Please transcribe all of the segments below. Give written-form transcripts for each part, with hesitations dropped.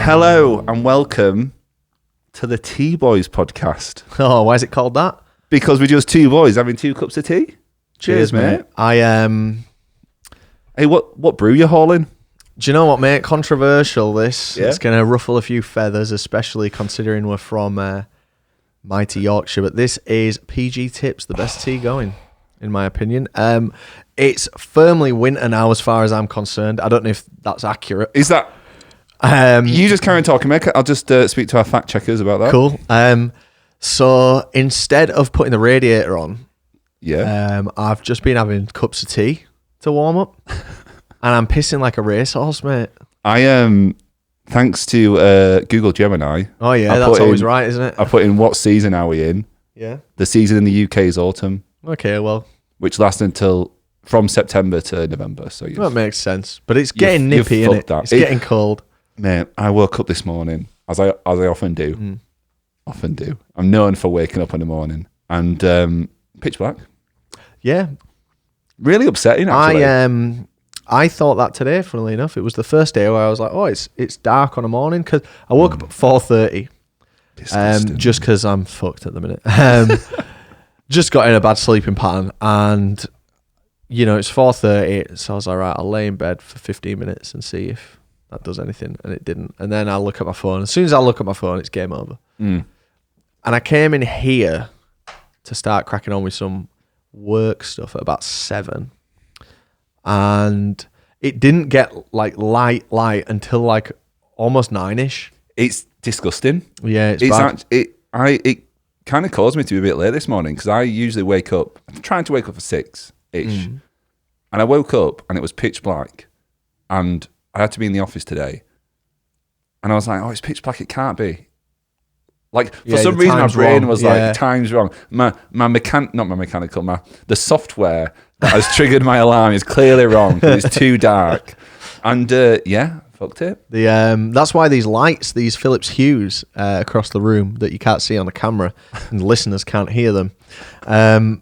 Hello and welcome to the Tea Boys podcast. Oh, why is it called that? Because we're just two boys having 2 cups of tea. Cheers, mate. Hey, what brew you hauling? Do you know what, mate? Controversial, this. Yeah? It's going to ruffle a few feathers, especially considering we're from mighty Yorkshire. But this is PG Tips, the best tea going, in my opinion. It's firmly winter now as far as I'm concerned. I don't know if that's accurate. Is that... you just carry on talking, mate. I'll just speak to our fact checkers about that. Cool. So instead of putting the radiator on, I've just been having cups of tea to warm up. And I'm pissing like a racehorse, mate. I am, thanks to Google Gemini. Oh, yeah, that's always right, isn't it? I put in what season are we in? Yeah. The season in the UK is autumn. Okay, well. Which lasts from September to November. So that makes sense. But it's getting nippy, isn't it? It's getting cold. Mate, I woke up this morning, as I often do. Often do. I'm known for waking up in the morning. And pitch black. Yeah. Really upsetting, actually. I thought that today, funnily enough. It was the first day where I was like, oh, it's dark on the morning. Because I woke up at 4:30. Just because I'm fucked at the minute. Just got in a bad sleeping pattern. And, it's 4:30. So I was like, right, I'll lay in bed for 15 minutes and see if that does anything. And it didn't. And then I'll look at my phone. As soon as I look at my phone, it's game over. And I came in here to start cracking on with some work stuff at about 7. And it didn't get light until almost 9ish. It's disgusting. Yeah, it's bad. It kind of caused me to be a bit late this morning because I usually wake up. I'm trying to wake up for 6ish, and I woke up and it was pitch black, and I had to be in the office today, and I was like, "Oh, it's pitch black. It can't be." For some reason, my brain was like, "Time's wrong." The software that has triggered my alarm is clearly wrong because it's too dark. And fucked it. That's why these lights, these Philips Hues across the room that you can't see on the camera and the listeners can't hear them.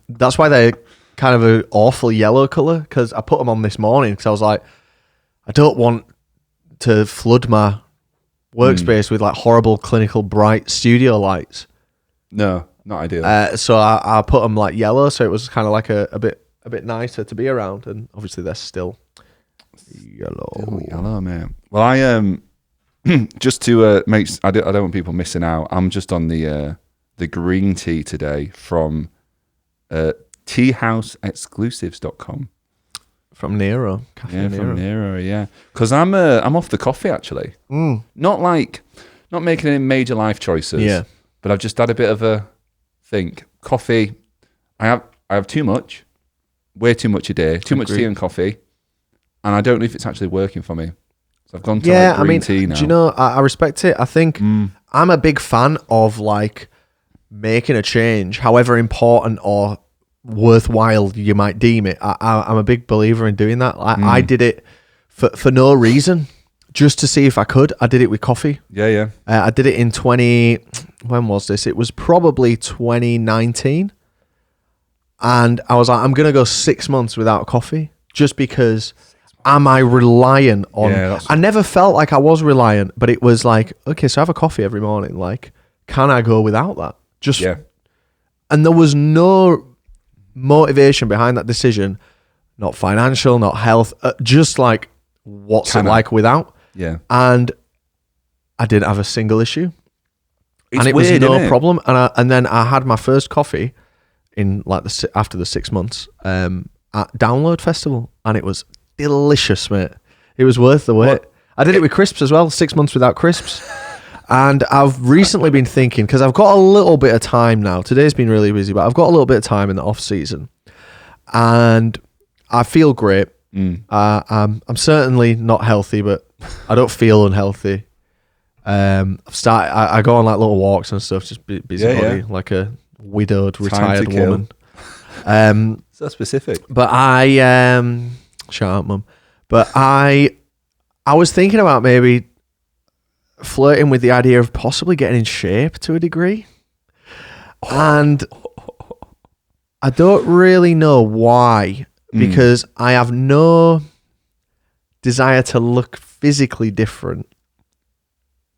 That's why they're kind of an awful yellow colour, because I put them on this morning because I was like, I don't want to flood my workspace with horrible clinical bright studio lights. No, not ideal. So I put them yellow, so it was kind of a bit nicer to be around, and obviously they're still yellow. Still yellow, man. Well, I just to make I don't want people missing out. I'm just on the green tea today from teahouseexclusives.com. From Nero. From Nero, yeah. Because I'm off the coffee, actually. Not making any major life choices. Yeah. But I've just had a bit of a think. Coffee, I have too much. Way too much a day. Too much tea and coffee. And I don't know if it's actually working for me. So I've gone to green tea now. Do you know, I respect it. I think I'm a big fan of making a change, however important or worthwhile you might deem it. I'm a big believer in doing that. I did it for no reason, just to see if I could. I did it with coffee. Yeah. I did it in when was this? It was probably 2019. And I was like, I'm going to go 6 months without coffee, just because am I reliant on... I never felt like I was reliant, but it was okay, so I have a coffee every morning. Can I go without that? And there was no motivation behind that decision, not financial, not health, just what's it like without? Yeah. And I didn't have a single issue. It's it weird, was no problem. And then I had my first coffee in after the 6 months at Download Festival, and it was delicious, mate. It was worth the wait. I did it with crisps as well, 6 months without crisps. And I've recently been thinking, because I've got a little bit of time now. Today's been really busy, but I've got a little bit of time in the off season, and I feel great. I'm certainly not healthy, but I don't feel unhealthy. I go on little walks and stuff, just busybody, like a widowed retired woman. So specific. But shut up, mum. But I was thinking about maybe flirting with the idea of possibly getting in shape to a degree. And I don't really know why, because I have no desire to look physically different.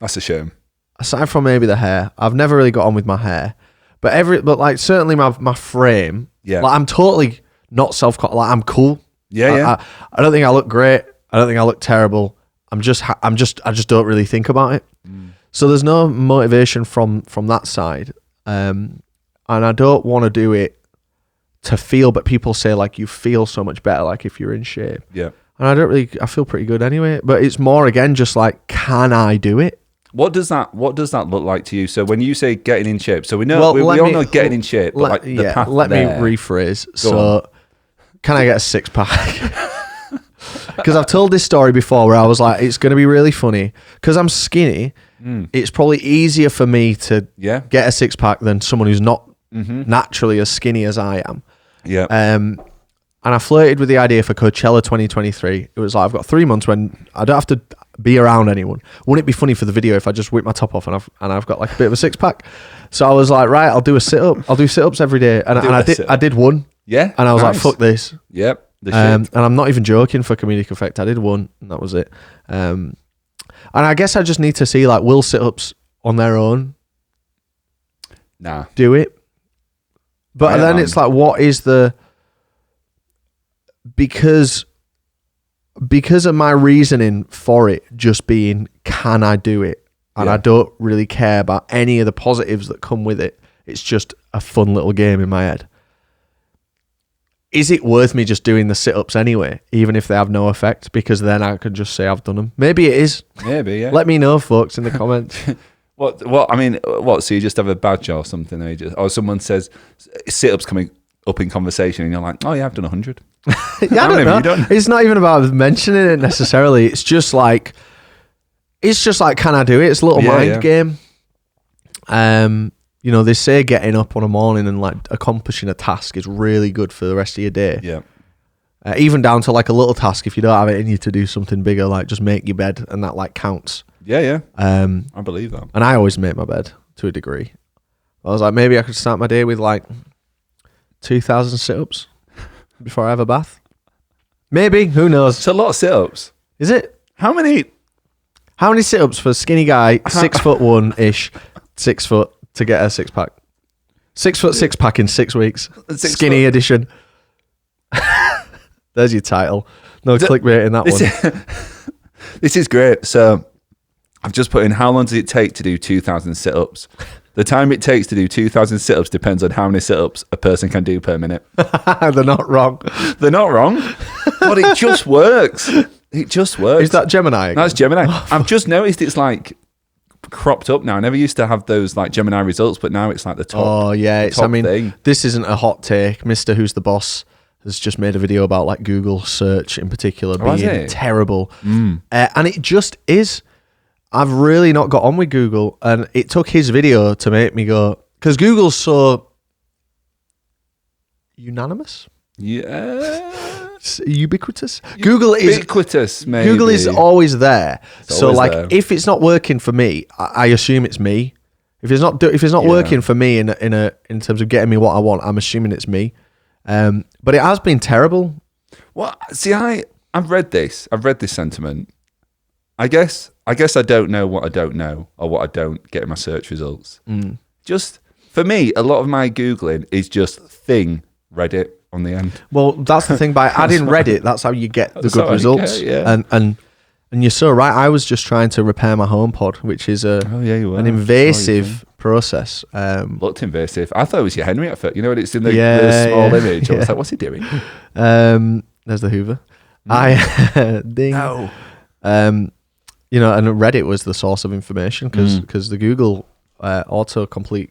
That's a shame. Aside from maybe the hair, I've never really got on with my hair. But like certainly my frame. Yeah. Like I'm totally not like I'm cool. Yeah. I don't think I look great. I don't think I look terrible. I just don't really think about it. So there's no motivation from that side. And I don't want to do it to feel, but people say like you feel so much better like if you're in shape. Yeah. And I feel pretty good anyway. But it's more again just like, can I do it? What does that look like to you? So when you say getting in shape, so we know we all know getting in shape, but like the path let me there. rephrase. Go on. Can I get a 6-pack? Because I've told this story before where I was like, it's going to be really funny because I'm skinny. It's probably easier for me to get a 6-pack than someone who's not naturally as skinny as I am. Yeah. And I flirted with the idea for Coachella 2023. It was like, I've got 3 months when I don't have to be around anyone. Wouldn't it be funny for the video if I just whip my top off and I've got like a bit of a 6-pack? So I was like, right, I'll do a sit-up. I'll do sit-ups every day. And I did one. Yeah. And I was like, fuck this. Yep. And I'm not even joking for comedic effect. I did one and that was it. And I guess I just need to see like, will sit-ups on their own do it? But then it's like, what is the... Because of my reasoning for it just being, can I do it? And I don't really care about any of the positives that come with it. It's just a fun little game in my head. Is it worth me just doing the sit-ups anyway, even if they have no effect? Because then I could just say I've done them. Maybe it is. Maybe, yeah. Let me know, folks, in the comments. What? I mean, what? So you just have a badge or something, or someone says sit-ups coming up in conversation, and you're like, oh yeah, I've done 100. Yeah, I don't know. It's not even about mentioning it necessarily. It's just like, can I do it? It's a little mind game. You know, they say getting up on a morning and like accomplishing a task is really good for the rest of your day. Yeah. Even down to like a little task, if you don't have it in you to do something bigger, like just make your bed and that like counts. Yeah. I believe that. And I always make my bed to a degree. I was like, maybe I could start my day with like 2,000 sit-ups before I have a bath. Maybe, who knows? It's a lot of sit-ups. Is it? How many sit-ups for a skinny guy, 6'1"-ish, 6 foot to get a 6-pack? 6 foot 6-pack in 6 weeks. Skinny edition. There's your title. No clickbait in that one. This is great. So I've just put in, how long does it take to do 2,000 sit-ups? The time it takes to do 2,000 sit-ups depends on how many sit-ups a person can do per minute. They're not wrong. They're not wrong. But it just works. It just works. Is that Gemini again? That's Gemini. I've just noticed it's like cropped up now. I never used to have those like Gemini results, but now it's like the top. Oh yeah, it's. I mean, thing. This isn't a hot take. Mr. Who's the Boss has just made a video about like Google search in particular being terrible, and it just is. I've really not got on with Google, and it took his video to make me go, because Google's so unanimous. Yeah. Ubiquitous. Google is ubiquitous, maybe. Google is always there. So like there. if it's not working for me, I assume it's me. If it's not working for me in terms of getting me what I want, I'm assuming it's me. But it has been terrible. Well, see, I've read this. I've read this sentiment. I guess I don't know what I don't know or what I don't get in my search results. Just for me, a lot of my Googling is just thing Reddit on the end. Well, that's the thing. By adding Reddit, that's how you get the good results. And you're so right. I was just trying to repair my HomePod, which is an invasive process. Looked invasive. I thought it was your Henry at first. You know when it's in the small image. I was like, what's he doing? There's the Hoover. Ding. No. You know, and Reddit was the source of information because the Google autocomplete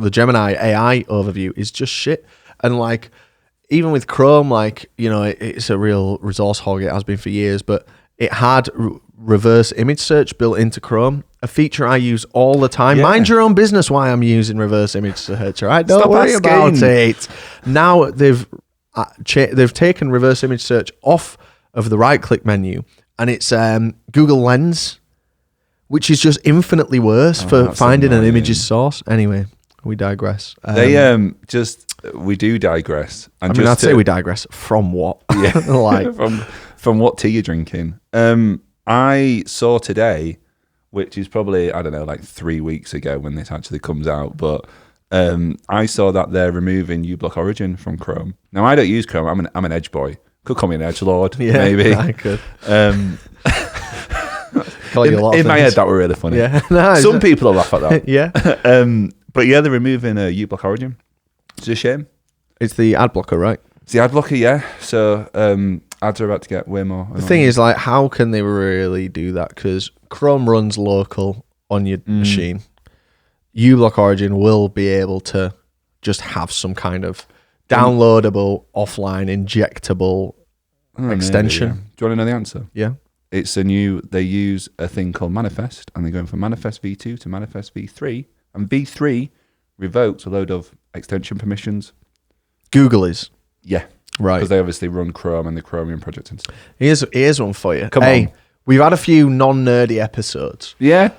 the Gemini AI overview is just shit. And like, even with Chrome, like, you know, it's a real resource hog. It has been for years, but it had reverse image search built into Chrome, a feature I use all the time. Mind your own business why I'm using reverse image search, all right? Don't worry about it. Now they've taken reverse image search off of the right-click menu, and it's Google Lens, which is just infinitely worse for finding an image's source. Anyway, we digress. We do digress. And I'd say we digress. From what? Yeah, like from what tea you're drinking. I saw today which is probably, I don't know, like 3 weeks ago when this actually comes out. But I saw that they're removing uBlock Origin from Chrome. Now, I don't use Chrome. I'm an Edge boy. Could call me an Edge Lord, maybe. I could. Call you a lot of in my things. head, that were really funny. Yeah. No, Some people will laugh at that. yeah. But yeah, they're removing uBlock Origin. It's a shame. It's the ad blocker, right? It's the ad blocker, yeah. So ads are about to get way more annoying. The thing is, like, how can they really do that? Because Chrome runs local on your machine. uBlock Origin will be able to just have some kind of downloadable, offline, injectable extension. Maybe, yeah. Do you want to know the answer? Yeah. It's they use a thing called Manifest, and they're going from Manifest V2 to Manifest V3. And V3 revokes a load of extension permissions. Google is. Yeah. Right. Because they obviously run Chrome and the Chromium project and stuff. Here's one for you. Come on. We've had a few non-nerdy episodes. Yeah.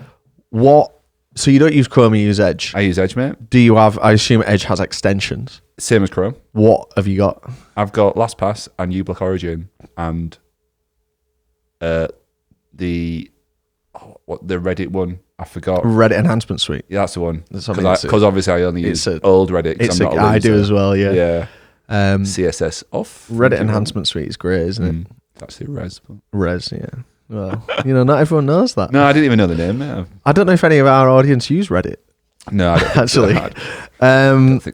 So you don't use Chrome, you use Edge. I use Edge, mate. Do you have, I assume Edge has extensions. Same as Chrome. What have you got? I've got LastPass and uBlock Origin and the Reddit one. I forgot. Reddit Enhancement Suite. Yeah, that's the one. Because Because obviously I only use old Reddit. I do as well, yeah. Yeah. CSS off. Reddit Enhancement Suite is great, isn't it? It's actually Res. But... Res, yeah. Well, not everyone knows that. No, I didn't even know the name, mate. I don't know if any of our audience use Reddit. No, I don't actually.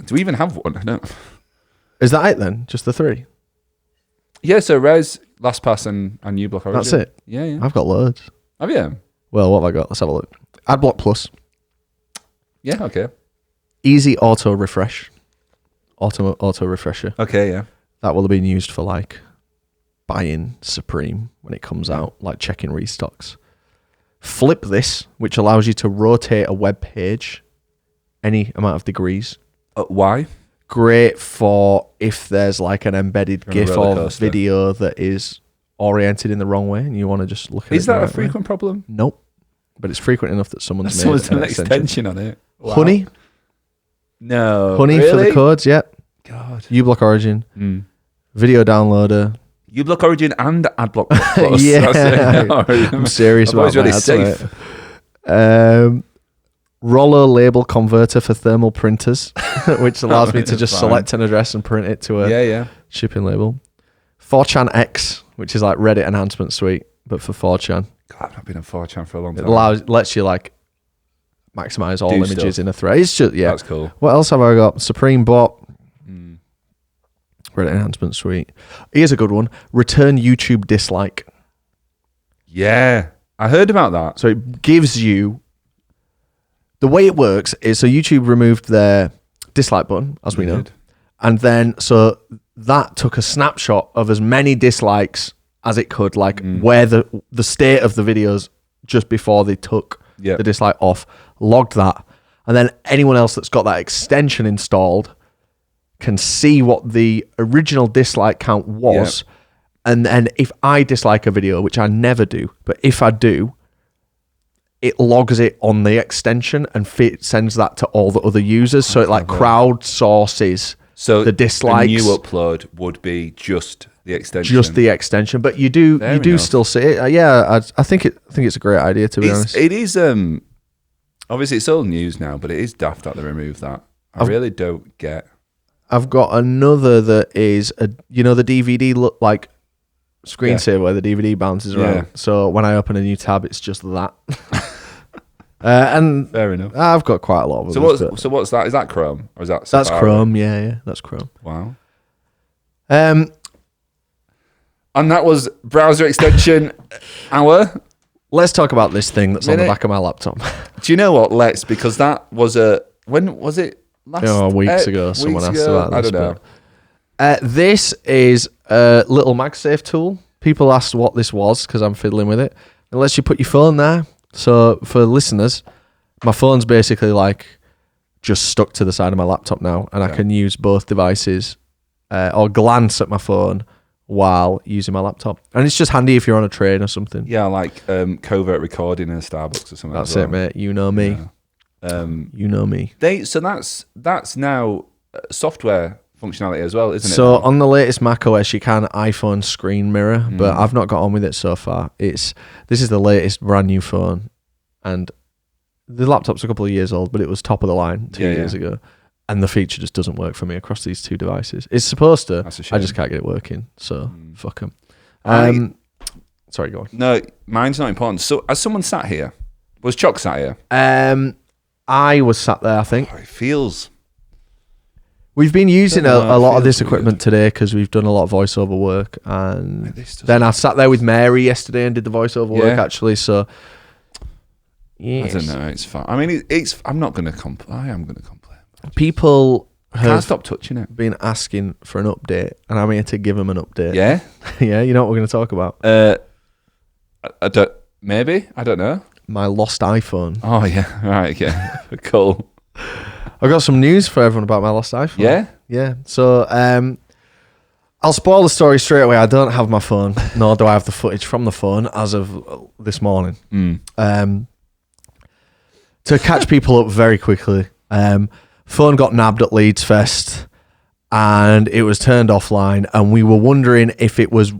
Do we even have one? No. Is that it then? Just the three? Yeah, so Res, LastPass, and uBlock Origin. That's it? Yeah. I've got loads. Have you? Well, what have I got? Let's have a look. AdBlock Plus. Yeah, okay. Easy Auto Refresh. Auto Refresher. Okay, yeah. That will have been used for like buying Supreme when it comes out, like checking restocks. Flip This, which allows you to rotate a web page any amount of degrees. Why? Great for if there's like an embedded GIF or video that is oriented in the wrong way and you want to just look at it. Is that a frequent problem? Nope. But it's frequent enough that someone's done an an extension on it. Wow. Honey. No. Honey really? for the codes, yep. God. uBlock Origin. Video downloader. uBlock Origin and AdBlock Plus. Yeah. I'm serious about that. Really safe. Roller label converter for thermal printers, which allows me to just select an address and print it to a shipping label. 4chan X, which is like Reddit Enhancement Suite, but for 4chan. God, I've not been on 4chan for a long time. It lets you like maximize all images in a thread. It's just, yeah. That's cool. What else have I got? Supreme Bot. Reddit Enhancement Suite. Here's a good one. Return YouTube dislike. Yeah. I heard about that. So it gives you... The way it works is, so YouTube removed their dislike button, as we know. And then, so that took a snapshot of as many dislikes as it could, like where the state of the videos just before they took the dislike off, logged that. And then anyone else that's got that extension installed can see what the original dislike count was. Yep. And then if I dislike a video, which I never do, but if I do, it logs it on the extension and sends that to all the other users. So it like crowdsources the dislikes. A new upload would be just the extension. Just the extension, but you do still see it. I think it's a great idea, to be honest. It is. Obviously, it's old news now, but it is daft that they removed that. I really don't get. I've got another that is the DVD look like screensaver where the DVD bounces around. Yeah. So when I open a new tab, it's just that. And fair enough. I've got quite a lot of them. So what's that? Is that Chrome or is that Safari? That's Chrome? Yeah, that's Chrome. Wow. And that was browser extension hour. Let's talk about this thing that's on the back of my laptop. Do you know what? Let's, because that was when was it? Weeks ago. Someone asked about this. I don't know. This is a little MagSafe tool. People asked what this was because I'm fiddling with it. It lets you put your phone there. So for listeners, my phone's basically like just stuck to the side of my laptop now, and I can use both devices or glance at my phone while using my laptop. And it's just handy if you're on a train or something. Yeah, like covert recording in a Starbucks or something. That's it, mate. You know me. Yeah. You know me. So that's now software functionality as well, isn't it? So on the latest Mac OS, you can iPhone screen mirror, but I've not got on with it so far. This is the latest brand new phone, and the laptop's a couple of years old, but it was top of the line 2 years ago. And the feature just doesn't work for me across these two devices. It's supposed to. That's a shame. I just can't get it working. So fuck them. Sorry, go on. No, mine's not important. So, as someone sat here, was Chuck sat here? I was sat there, I think. Oh, it feels. We've been using a lot of this feels equipment today because we've done a lot of voiceover work. And This doesn't- then I sat there with Mary yesterday and did the voiceover work, actually. So, yes. I don't know. It's fine. I mean, it's. I'm not going to complain. I am going to complain. People Can't have stop touching it. been asking for an update, and I'm here to give them an update. Yeah. Yeah, you know what we're going to talk about? I don't. Maybe I don't know. My lost iPhone. Oh yeah. Right. Yeah. Cool. I've got some news for everyone about my lost iPhone. Yeah. Yeah. So, I'll spoil the story straight away. I don't have my phone, nor do I have the footage from the phone as of this morning. To catch people up very quickly, phone got nabbed at Leeds Fest and it was turned offline, and we were wondering if it was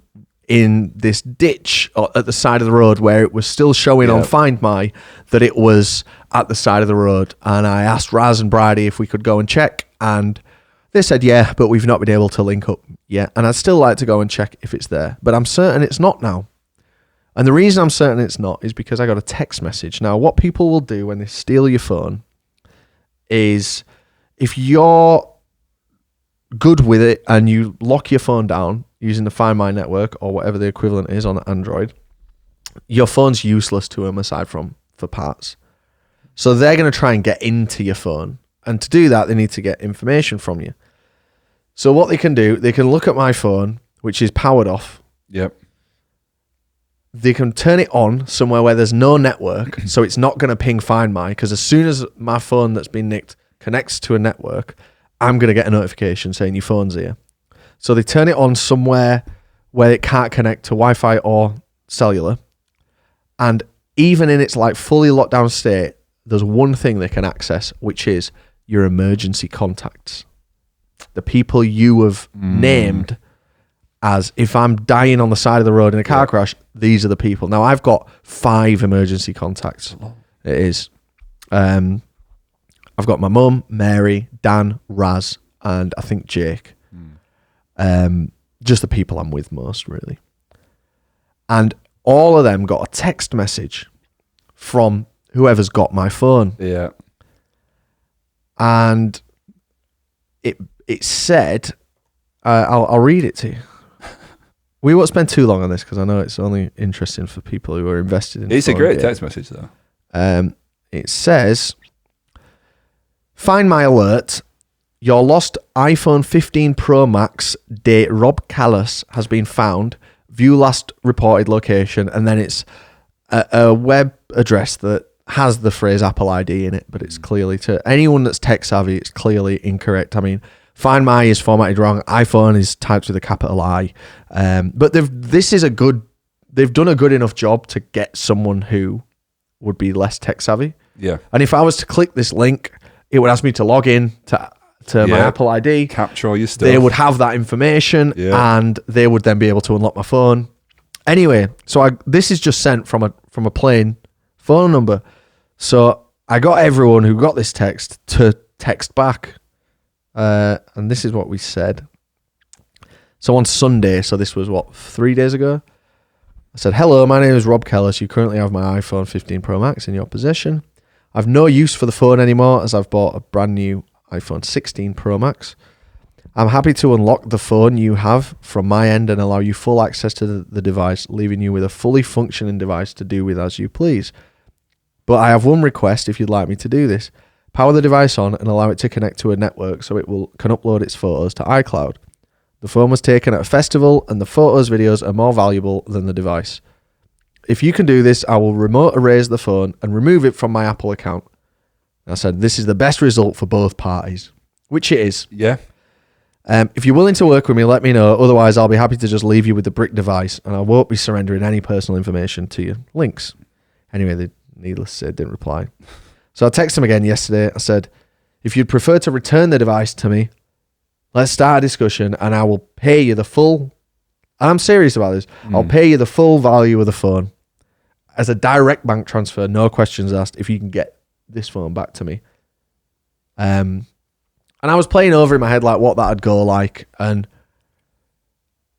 in this ditch at the side of the road where it was still showing on Find My that it was at the side of the road. And I asked Raz and Bridie if we could go and check, and they said yeah, but we've not been able to link up yet. And I'd still like to go and check if it's there, but I'm certain it's not now. And the reason I'm certain it's not is because I got a text message. Now, what people will do when they steal your phone is, if you're good with it and you lock your phone down using the Find My network or whatever the equivalent is on Android, your phone's useless to them aside from for parts. So they're going to try and get into your phone. And to do that, they need to get information from you. So what they can do, they can look at my phone, which is powered off. Yep. They can turn it on somewhere where there's no network, so it's not going to ping Find My, because as soon as my phone that's been nicked connects to a network, I'm going to get a notification saying your phone's here. So they turn it on somewhere where it can't connect to Wi-Fi or cellular. And even in its like fully locked down state, there's one thing they can access, which is your emergency contacts. The people you have named as, if I'm dying on the side of the road in a car crash, these are the people. Now, I've got 5 emergency contacts. It is. I've got my mum, Mary, Dan, Raz, and I think Jake. Just the people I'm with most, really. And all of them got a text message from whoever's got my phone. Yeah. And it said, I'll read it to you. We won't spend too long on this because I know it's only interesting for people who are invested in. It's a great text message, though. It says, "Find My alert. Your lost iPhone 15 Pro Max date Rob Callis has been found. View last reported location." And then it's a web address that has the phrase Apple ID in it, but it's clearly, to anyone that's tech savvy, it's clearly incorrect. I mean, Find My is formatted wrong. iPhone is typed with a capital I. But they've done a good enough job to get someone who would be less tech savvy. Yeah. And if I was to click this link, it would ask me to log in to my Apple ID. Capture all your stuff. They would have that information, and they would then be able to unlock my phone. Anyway, so this is just sent from a plain phone number. So I got everyone who got this text to text back. And this is what we said. So on Sunday, so this was 3 days ago, I said, "Hello, my name is Rob Kellis. You currently have my iPhone 15 Pro Max in your possession. I've no use for the phone anymore as I've bought a brand new iPhone 16 Pro Max. I'm happy to unlock the phone you have from my end and allow you full access to the device, leaving you with a fully functioning device to do with as you please. But I have one request if you'd like me to do this. Power the device on and allow it to connect to a network so it can upload its photos to iCloud. The phone was taken at a festival and the photos, videos are more valuable than the device. If you can do this, I will remote erase the phone and remove it from my Apple account." And I said, "This is the best result for both parties," which it is. Yeah. "If you're willing to work with me, let me know. Otherwise, I'll be happy to just leave you with the brick device and I won't be surrendering any personal information to you. Links." Anyway, they, needless to say, didn't reply. So I texted him again yesterday. I said, "If you'd prefer to return the device to me, let's start a discussion and I will pay you the full," and I'm serious about this, "I'll pay you the full value of the phone. as a direct bank transfer, no questions asked, if you can get this phone back to me. And I was playing over in my head like what that'd go like, and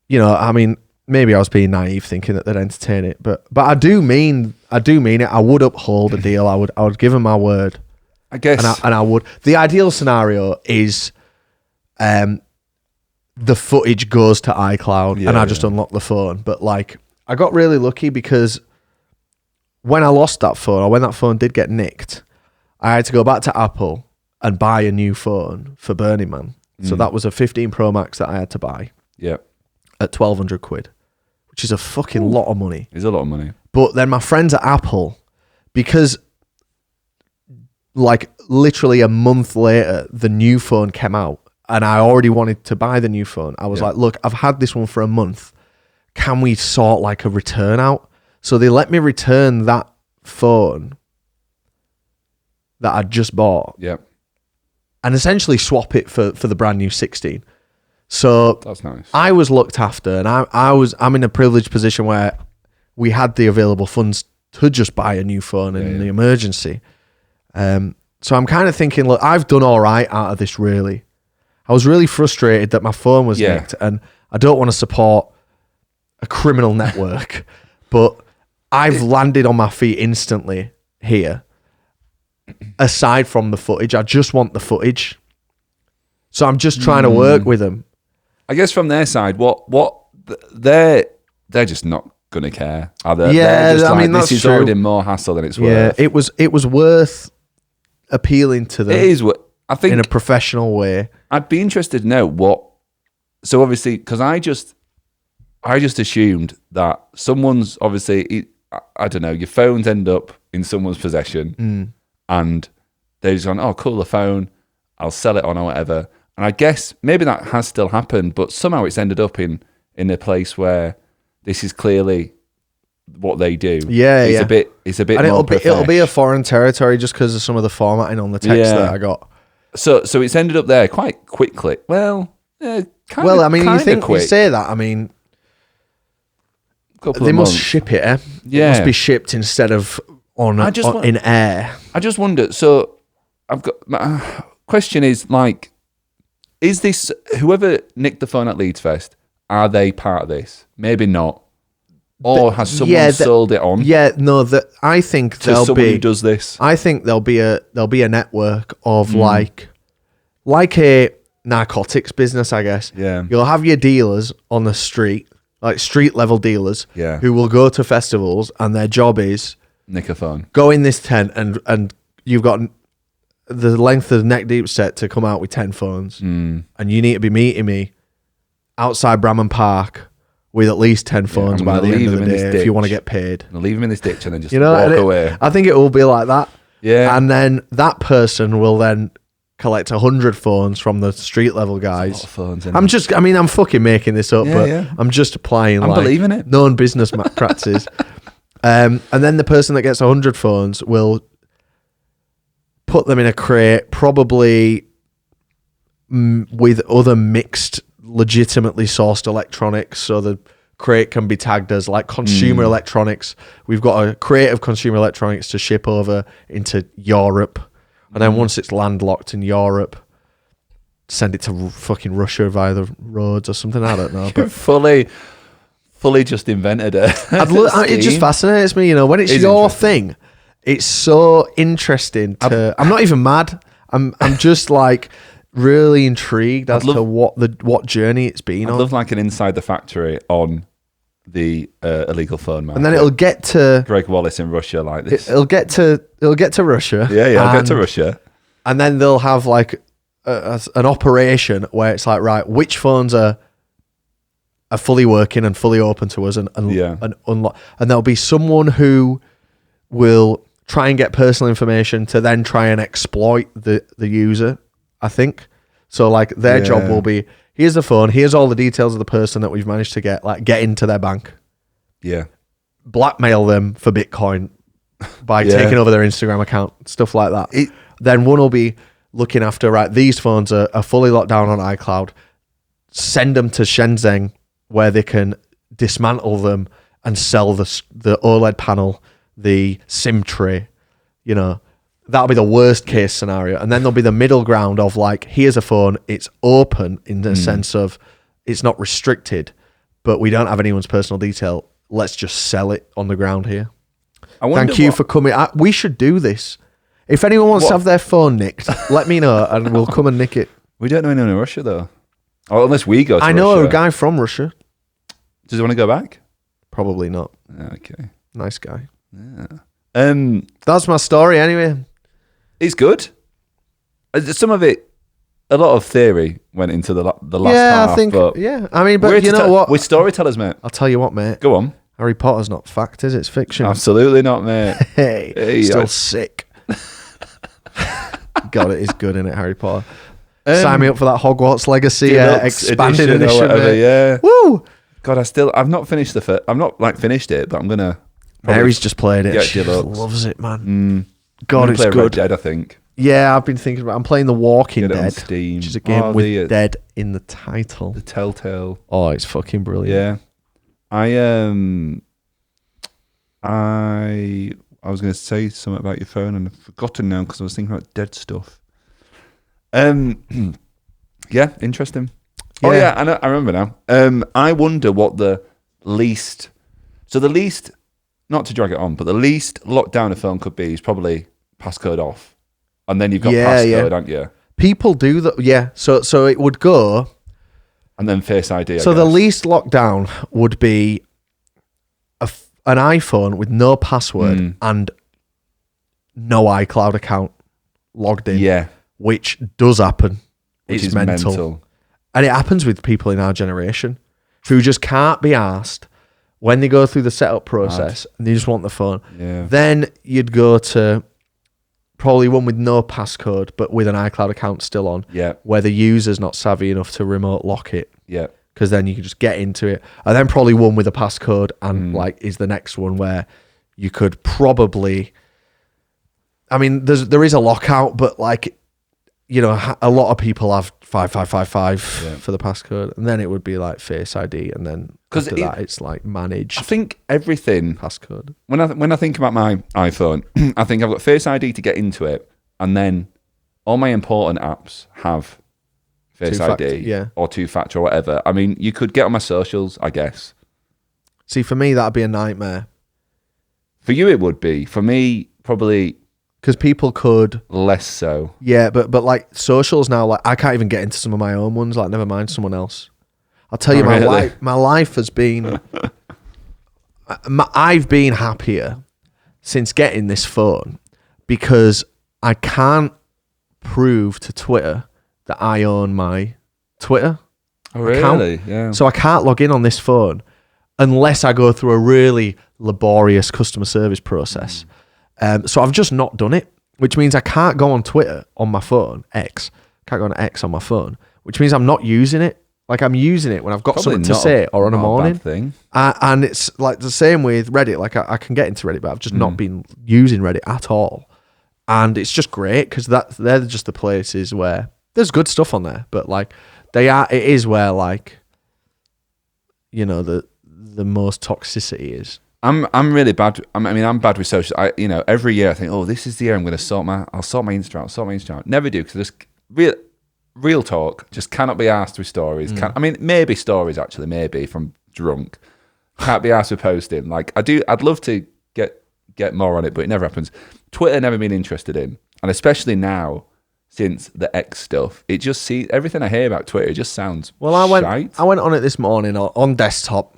you know, I mean, maybe I was being naive thinking that they'd entertain it, but I do mean it. I would uphold a deal. I would give them my word. I guess, and I would. The ideal scenario is, the footage goes to iCloud and I just unlock the phone. But like, I got really lucky because when I lost that phone, or when that phone did get nicked, I had to go back to Apple and buy a new phone for Burning Man. So that was a 15 Pro Max that I had to buy. Yeah. At 1,200 quid, which is a fucking lot of money. It's a lot of money. But then my friends at Apple, because like literally a month later, the new phone came out and I already wanted to buy the new phone. I was like, look, I've had this one for a month. Can we sort like a return out? So they let me return that phone that I'd just bought. Yeah. And essentially swap it for the brand new 16. So that's nice. I was looked after, and I'm in a privileged position where we had the available funds to just buy a new phone in the emergency. So I'm kind of thinking, look, I've done all right out of this, really. I was really frustrated that my phone was nicked, and I don't want to support a criminal network, but I've landed on my feet instantly here. Aside from the footage, I just want the footage. So I'm just trying to work with them. I guess from their side, they're just not gonna care, are they? Yeah, just I mean, this that's is true. already more hassle than it's worth. Yeah, it was worth appealing to them. It is what I think in a professional way. I'd be interested to know what. So obviously, because I just assumed that someone's obviously, I don't know, your phones end up in someone's possession, and they've just gone, oh, cool, the phone, I'll sell it on or whatever. And I guess maybe that has still happened, but somehow it's ended up in a place where this is clearly what they do. Yeah, it's a bit and more it'll be a foreign territory just because of some of the formatting on the text that I got. So it's ended up there quite quickly. Well, I mean, you think quick. you say that. I mean, they must ship it. Yeah, it must be shipped instead of in air. I just wonder. So I've got my question is like, is this whoever nicked the phone at Leeds Fest? Are they part of this? Maybe not. Or has someone sold it on? Yeah, no. I think to someone who does this. I think there'll be a network of like a narcotics business, I guess. Yeah, you'll have your dealers on the street, like street level dealers, who will go to festivals, and their job is nick a phone, go in this tent, and you've got the length of the neck deep set to come out with 10 phones, and you need to be meeting me outside Bramham Park with at least 10 phones by the end of the day if you want to get paid. I'll leave them in this ditch and then just walk away. I think it will be like that. Yeah. And then that person will then collect 100 phones from the street level guys. That's a lot of phones, I'm fucking making this up, but I'm just applying I'm believing it. known business practices. And then the person that gets 100 phones will put them in a crate, probably with other mixed, legitimately sourced electronics, so the crate can be tagged as like consumer electronics. We've got a crate of consumer electronics to ship over into Europe, and then once it's landlocked in Europe, send it to fucking Russia via the roads or something. I don't know. But fully just invented it. It just fascinates me, when it's your thing. It's so interesting. I'm not even mad. I'm just like really intrigued as to what journey it's been on. I'd love like an inside the factory on the illegal phone market. And then it'll get to Greg Wallace in Russia like this. It'll get to Russia. Yeah, it'll get to Russia. And then they'll have like an operation where it's like, right, which phones are fully working and fully open to us and unlock. And there'll be someone who will try and get personal information to then try and exploit the user, I think. So like their job will be, here's the phone, here's all the details of the person that we've managed to get into their bank. Yeah. Blackmail them for Bitcoin by taking over their Instagram account, stuff like that. Then one will be looking after, right, these phones are fully locked down on iCloud. Send them to Shenzhen where they can dismantle them and sell the OLED panel the SIM tray, you know, that'll be the worst case scenario. And then there'll be the middle ground of like, here's a phone, it's open in the sense of it's not restricted, but we don't have anyone's personal detail. Let's just sell it on the ground here. Thank you for coming. We should do this. If anyone wants to have their phone nicked, let me know and we'll come and nick it. We don't know anyone in Russia though. Or unless we go to I know Russia. a guy from Russia. Does he want to go back? Probably not. Okay. Nice guy. Yeah. That's my story anyway. It's good. Some of it, a lot of theory went into the last half. I think. But I mean, but you know what? We're storytellers, mate. I'll tell you what, mate. Go on. Harry Potter's not fact, is it? It's fiction. Absolutely not, mate. Hey, still sick. God, it is good, isn't it, Harry Potter? Sign me up for that Hogwarts Legacy expanded edition. Or whatever, yeah. Woo! God, I've not finished the first. I've not finished it, but I'm gonna. Mary's just played it. She Deluxe. loves it, man. God, it's play good. Red Dead, I think. Yeah, I've been thinking about. I'm playing The Walking Get it on Dead, Steam. which is a game with "dead" in the title. The Telltale. Oh, it's fucking brilliant. Yeah, I was going to say something about your phone and I've forgotten now because I was thinking about dead stuff. Yeah, interesting. Yeah. Oh yeah, I remember now. I wonder what the least, not to drag it on, but the least lockdown a phone could be is probably passcode off, and then you've got passcode, haven't you? People do that. Yeah, so it would go, and then Face ID. So the least lockdown would be an iPhone with no password and no iCloud account logged in. Yeah, which does happen. Which it's is mental. And it happens with people in our generation who just can't be asked when they go through the setup process and they just want the phone. Yeah. Then you'd go to probably one with no passcode but with an iCloud account still on. Yeah. Where the user's not savvy enough to remote lock it. Yeah. Because then you can just get into it. And then probably one with a passcode and like is the next one where you could probably, I mean, there is a lockout, but like, you know, a lot of people have 5555 for the passcode, and then it would be like Face ID, and then after that it's like managed. I think everything passcode. When I think about my iPhone, I think I've got Face ID to get into it, and then all my important apps have Face ID or two-factor or whatever. I mean, you could get on my socials, I guess. See, for me that'd be a nightmare. For you, it would be. For me, probably. Because people could less so. Yeah, but like socials now, like I can't even get into some of my own ones. Like never mind someone else. I'll tell you, my life has been. I've been happier since getting this phone because I can't prove to Twitter that I own my Twitter. Oh, really? Yeah. So I can't log in on this phone unless I go through a really laborious customer service process. So I've just not done it, which means I can't go on Twitter on my phone, X. Can't go on X on my phone, which means I'm not using it. Like I'm using it when I've got something to say or on a morning. Thing. And it's like the same with Reddit. Like I can get into Reddit, but I've just not been using Reddit at all. And it's just great because they're just the places where there's good stuff on there, but like it is where like, you know, the most toxicity is. I'm really bad. I'm bad with social. Every year I think, oh, this is the year I'm going to I'll sort my Instagram. Never do because real talk just cannot be asked with stories. Maybe stories actually, maybe if I'm drunk. Can't be asked with posting. Like I'd love to get more on it, but it never happens. Twitter never been interested in, and especially now since the X stuff, it just everything I hear about Twitter. It just sounds shite. I went on it this morning on desktop.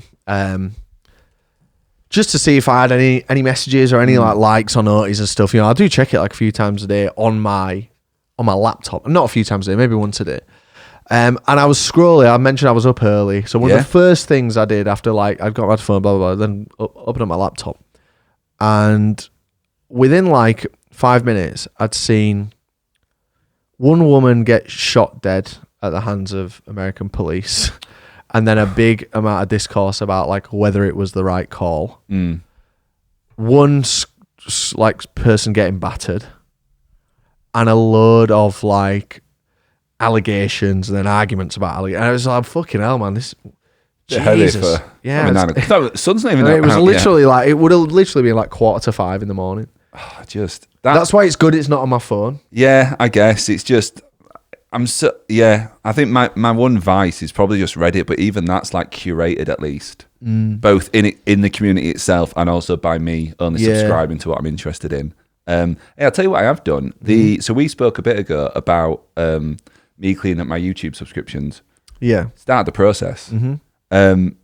Just to see if I had any messages or any likes or notices and stuff. You know, I do check it like a few times a day on my laptop. Not a few times a day, maybe once a day. And I was scrolling. I mentioned I was up early. So one of the first things I did after like I'd got my phone, blah, blah, blah, then open up my laptop. And within like 5 minutes, I'd seen one woman get shot dead at the hands of American police. And then a big amount of discourse about like whether it was the right call. One like person getting battered, and a load of like allegations and then arguments about allegations. And I was like, fucking hell, man, this Bit heavy Jesus. for Yeah, I mean, 9 o'clock. No, the sun's not even it was out literally like, it would have literally been like 4:45 in the morning. yet. Just That's why it's good it's not on my phone. yeah, I guess it's just I think my one vice is probably just Reddit, but even that's like curated at least, both in the community itself and also by me only subscribing to what I'm interested in. Hey, I'll tell you what I have done. So we spoke a bit ago about me cleaning up my YouTube subscriptions. Yeah. Start the process. I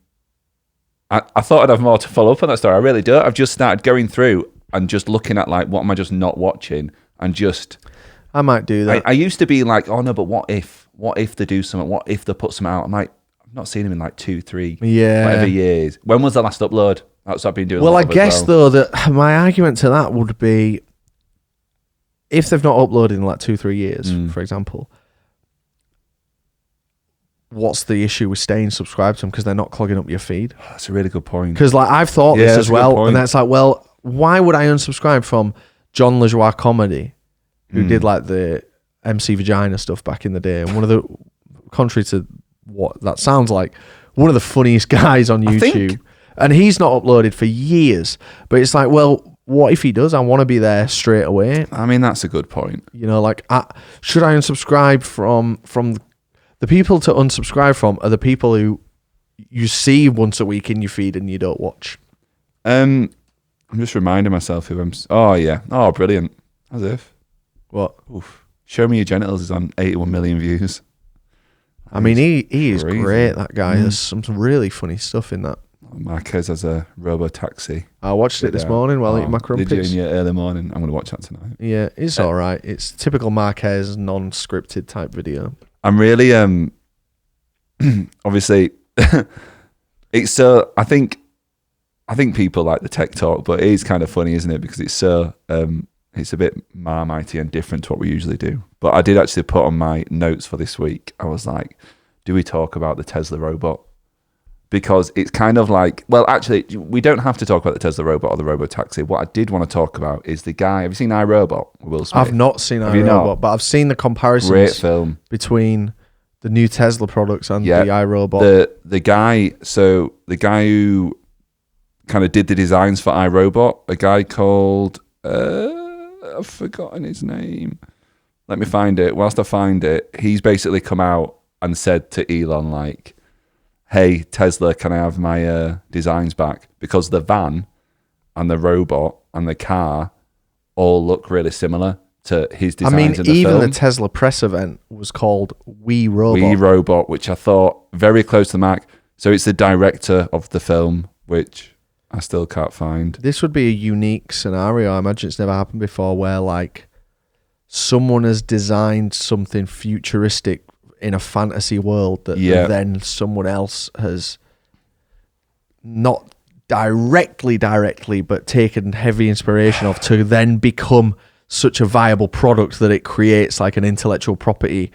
thought I'd have more to follow up on that story. I really don't. I've just started going through and just looking at like what am I just not watching and just. I might do that. I used to be like, oh no, but what if they do something? What if they put something out? I'm like, I've not seen them in like 2, 3, whatever years. When was the last upload? That's what I've been doing. Well, I guess though that my argument to that would be, if they've not uploaded in like 2, 3 years, for example, what's the issue with staying subscribed to them because they're not clogging up your feed? That's a really good point. Because like I've thought this as well, and that's like, well, why would I unsubscribe from John Lejoie Comedy, who did like the MC Vagina stuff back in the day, and one of the, contrary to what that sounds like, one of the funniest guys on YouTube, and he's not uploaded for years. But it's like, well, what if he does? I want to be there straight away. I mean, that's a good point. You know, like, should I unsubscribe from the people to unsubscribe from are the people who you see once a week in your feed and you don't watch. I'm just reminding myself who I'm. Oh yeah. Oh, brilliant. As if. What? Oof. Show Me Your Genitals is on 81 million views. I mean, he is great, that guy. There's some really funny stuff in that. Marquez has a robo-taxi. I watched it this morning while eating my crumpets. Did you in your early morning? I'm going to watch that tonight. Yeah, it's all right. It's typical Marquez, non-scripted type video. I'm really, obviously, it's so, I think people like the tech talk, but it is kind of funny, isn't it? Because it's so, it's a bit marmitey and different to what we usually do. But I did actually put on my notes for this week, I was like, do we talk about the Tesla robot? Because it's kind of like, well, actually, we don't have to talk about the Tesla robot or the robo-taxi. What I did want to talk about is the guy, have you seen iRobot with Will Smith? I've not seen iRobot, but I've seen the comparisons. Great film. Between the new Tesla products and the iRobot. The guy who kind of did the designs for iRobot, a guy called... I've forgotten his name. Let me find it. Whilst I find it, he's basically come out and said to Elon, like, hey, Tesla, can I have my designs back? Because the van and the robot and the car all look really similar to his designs in the film. Even the Tesla press event was called We Robot. We Robot, which I thought very close to the mark. So it's the director of the film, which... I still can't find. This would be a unique scenario. I imagine it's never happened before where like someone has designed something futuristic in a fantasy world that then someone else has not directly, but taken heavy inspiration of to then become such a viable product that it creates like an intellectual property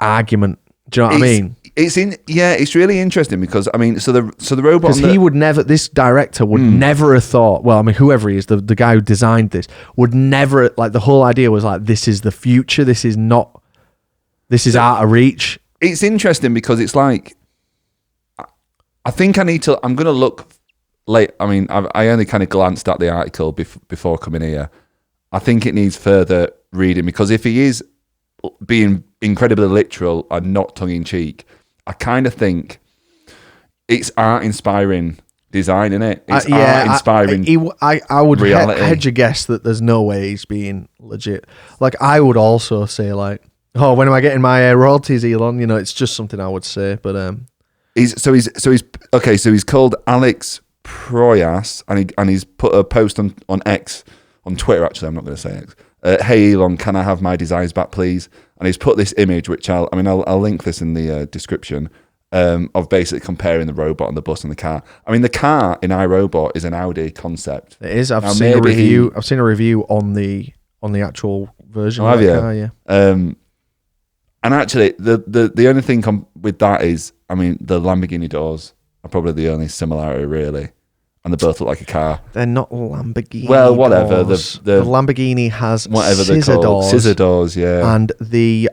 argument. Do you know what I mean? It's really interesting because I mean, so the robot, because this director would never have thought. Well, I mean, whoever he is, the guy who designed this would never like. The whole idea was like, this is the future. This is not. This is out of reach. It's interesting because it's like, I think I need to. I'm going to look late. I mean, I only kind of glanced at the article before coming here. I think it needs further reading because if he is being incredibly literal and not tongue-in-cheek, I kind of think it's art-inspiring design, isn't it? It's art-inspiring I would reality. hedge a guess that there's no way he's being legit. Like, I would also say, like, oh, when am I getting my royalties, Elon? You know, it's just something I would say, but... He's called Alex Proyas, and he's put a post on X, on Twitter, actually, I'm not going to say X. Hey Elon, can I have my designs back, please? And he's put this image, which I'll link this in the description, of basically comparing the robot and the bus and the car. I mean, the car in iRobot is an Audi concept. It is. I've seen a review. I've seen a review on the actual version of the car. Yeah. And actually, the only thing with that is, I mean, the Lamborghini doors are probably the only similarity, really. And they both look like a car. They're not Lamborghini. Well, whatever. The Lamborghini has whatever scissor doors. Scissor doors, yeah. And the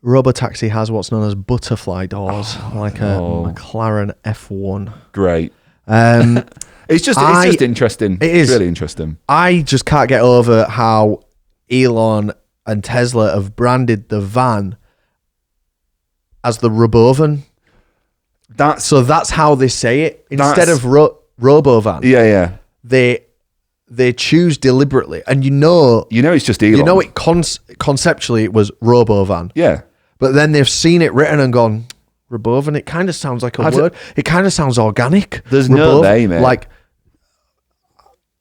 Robotaxi has what's known as butterfly doors, like a McLaren F1. Great. Um, It's just interesting. It is. It's really interesting. I just can't get over how Elon and Tesla have branded the van as the Robovan. So that's how they say it. Instead of Robovan. Yeah. They choose deliberately. And you know it's just Elon. You know it conceptually it was Robovan. Yeah. But then they've seen it written and gone, Robovan, it kind of sounds like a word. It kind of sounds organic. There's no they, mate. Like,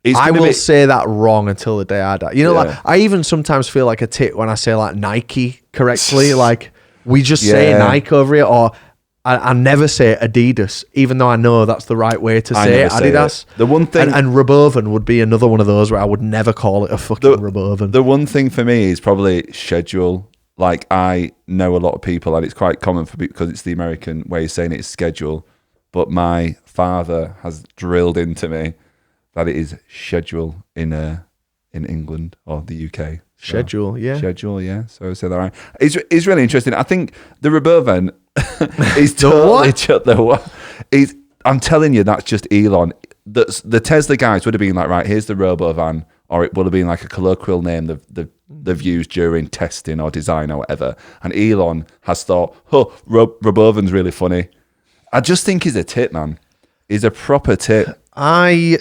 I will say that wrong until the day I die. You know, like, I even sometimes feel like a tit when I say, like, Nike correctly. Like, we just say Nike over it, or I never say Adidas, even though I know that's the right way to say it, Adidas. The one thing... And Robovan would be another one of those where I would never call it a fucking Robovan. The one thing for me is probably schedule. Like, I know a lot of people, and it's quite common because it's the American way of saying it is schedule. But my father has drilled into me that it is schedule in England or the UK. Schedule, yeah. Schedule, yeah. So I say that right. It's really interesting. I think the Robovan is totally... I'm telling you, that's just Elon. The Tesla guys would have been like, right, here's the Robovan, or it would have been like a colloquial name they've used during testing or design or whatever. And Elon has thought, Robovan's really funny. I just think he's a tit, man. He's a proper tit. And he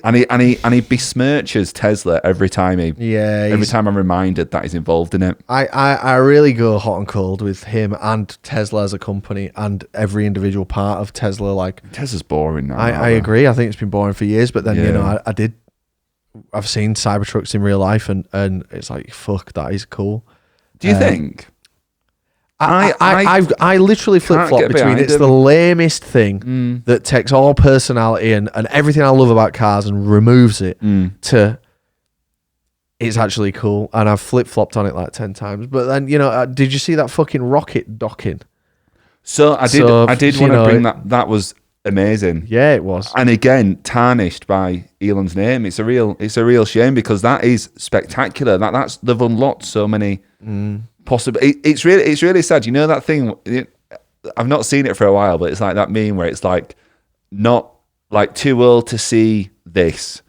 besmirches Tesla every time I'm reminded that he's involved in it. I really go hot and cold with him and Tesla as a company and every individual part of Tesla. Like, Tesla's boring now. I agree. I think it's been boring for years, but then I've seen Cybertrucks in real life and it's like, fuck, that is cool. Do you think? I literally flip-flop between it's the lamest thing that takes all personality and everything I love about cars and removes it to it's actually cool, and I've flip-flopped on it like 10 times. But then, did you see that fucking rocket docking? So I did want to bring that. That was amazing. Yeah, it was. And again, tarnished by Elon's name. It's a real shame because that is spectacular. They've unlocked so many possible. It's really sad. You know that thing. I've not seen it for a while, but it's like that meme where it's like not like too old to see this,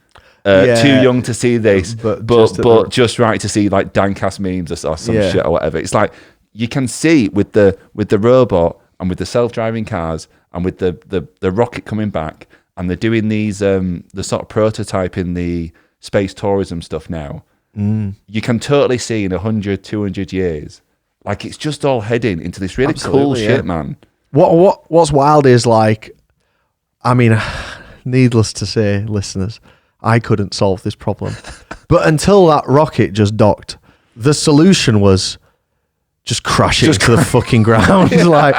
too young to see this, but just right to see like dank ass memes or some shit or whatever. It's like you can see with the robot and with the self-driving cars and with the rocket coming back, and they're doing these the sort of prototyping the space tourism stuff now. You can totally see in 100, 200 years, like it's just all heading into this really cool shit, man. What's wild is like, I mean, needless to say, listeners, I couldn't solve this problem. But until that rocket just docked, the solution was just crash it into the fucking ground. Like,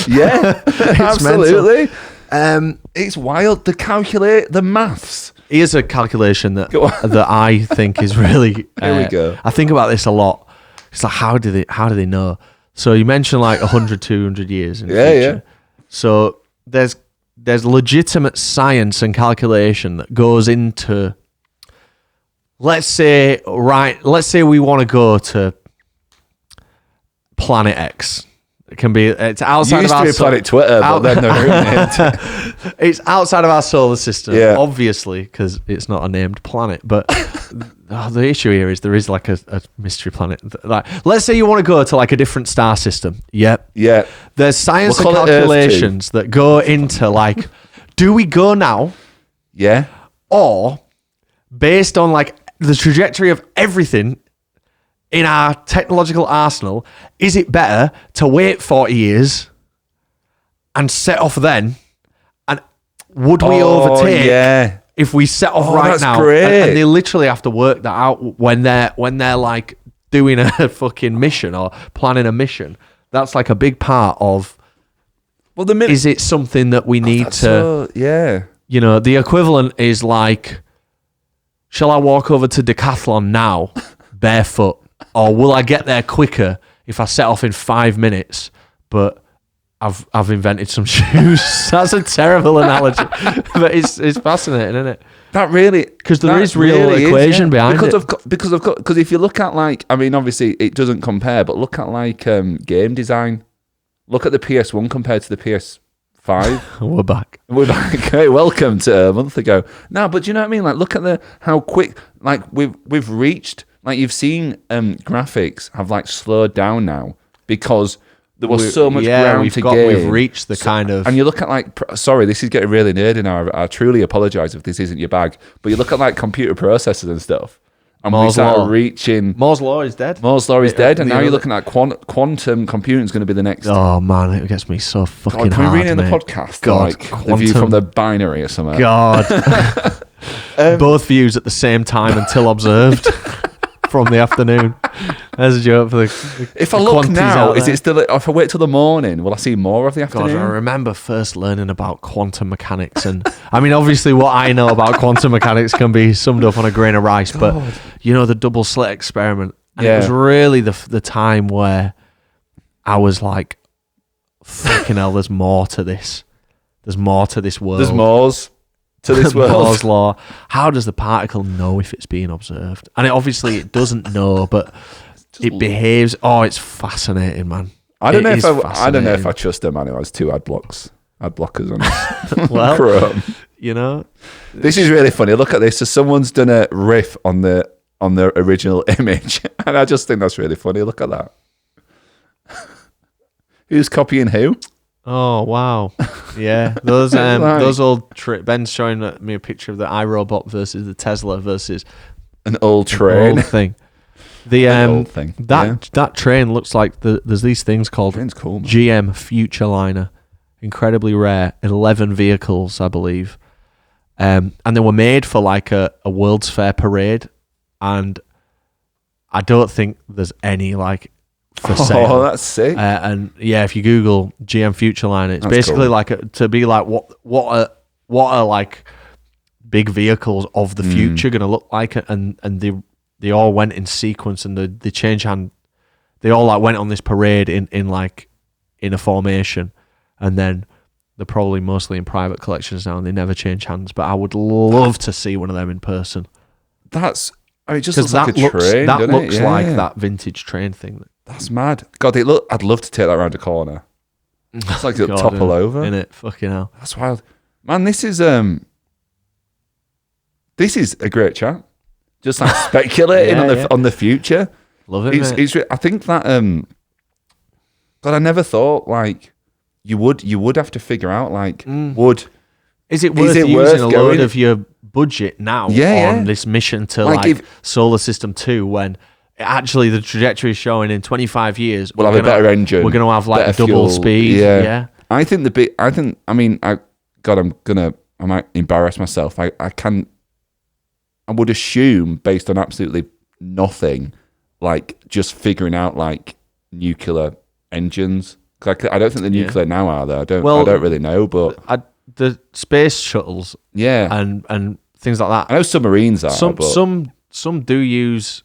yeah, absolutely. It's wild to calculate the maths. Here's a calculation that I think is really. Here we go. I think about this a lot. It's like, how do they know? So you mentioned like 100, 200 years in the future. Yeah. So there's legitimate science and calculation that goes into. Let's say we want to go to Planet X. It's outside of our Planet Twitter, but then they're named. It's outside of our solar system, obviously, because it's not a named planet. But the issue here is there is like a mystery planet. Like, let's say you want to go to like a different star system. Yep. Yeah. There's science and calculations that go into like, do we go now? Yeah. Or based on like the trajectory of everything in our technological arsenal, is it better to wait 40 years and set off then? And would we overtake if we set off right now? And they literally have to work that out when they're like doing a fucking mission or planning a mission. That's like a big part of. Well, is it something that we need to? The equivalent is like, shall I walk over to Decathlon now, barefoot? Or will I get there quicker if I set off in 5 minutes, but I've invented some shoes. That's a terrible analogy, but it's fascinating, isn't it? That really, because there is real equation behind it. Because if you look at like, I mean, obviously it doesn't compare, but look at like game design. Look at the PS1 compared to the PS5. We're back. We're back. Okay, welcome to a month ago. No, but do you know what I mean? Like, look at how quick, like we've reached. Like you've seen graphics have like slowed down now because there was so much ground to gain. We've reached the kind of... And you look at like... Sorry, this is getting really nerdy now. I truly apologise if this isn't your bag. But you look at like computer processors and stuff. And we start reaching... Moore's Law is dead. Moore's Law is dead. And now you're looking at quantum computing is going to be the next... Oh, man, it gets me so fucking hard, can we read it in the podcast? God, like, the view from the binary or something? God. Both views at the same time until observed. From the afternoon. There's a joke for the if I look now, is it still... If I wait till the morning, will I see more of the afternoon? God, I remember first learning about quantum mechanics. And I mean, obviously what I know about quantum mechanics can be summed up on a grain of rice. God. But, you know, the double slit experiment. And it was really the time where I was like, fucking hell, there's more to this. There's more to this world. There's Moore's to this world. Moore's Law. How does the particle know if it's being observed? And it doesn't know, but it behaves. Oh, it's fascinating, man. I don't know if I trust a man who has 2 blockers on his well, Chrome. You know, this is really funny. Look at this. So someone's done a riff on the original image, and I just think that's really funny. Look at that. Who's copying who? Oh wow, yeah. Those old Ben's showing me a picture of the iRobot versus the Tesla versus an old train thing. That train looks like there's these things called cool, GM Futureliner, incredibly rare, 11 vehicles I believe, and they were made for like a World's Fair parade, and I don't think there's any like. For sale. Oh, that's sick! And yeah, if you Google GM Futureliner, it's basically cool. Like to be like what are like big vehicles of the future going to look like, and they all went in sequence, and they change hand. They all like went on this parade in a formation, and then they're probably mostly in private collections now, and they never change hands. But I would love to see one of them in person. It just looks like a train. That looks like that vintage train thing. That's mad. God, I'd love to take that around a corner. It's like it'll topple over. Innit? Fucking hell. That's wild. Man, this is a great chat. Just like speculating on the future. Love it, it's I think that God, I never thought like you would have to figure out like is it worth using a load of your budget now on this mission to like Solar System 2 when actually the trajectory is showing in 25 years we'll have a better engine, we're going to have like double fuel. Speed. I might embarrass myself. I would assume based on absolutely nothing, like just figuring out like nuclear engines. Like I don't think the nuclear now are there. I don't really know, but the space shuttles, and things like that. I know submarines are. Some do use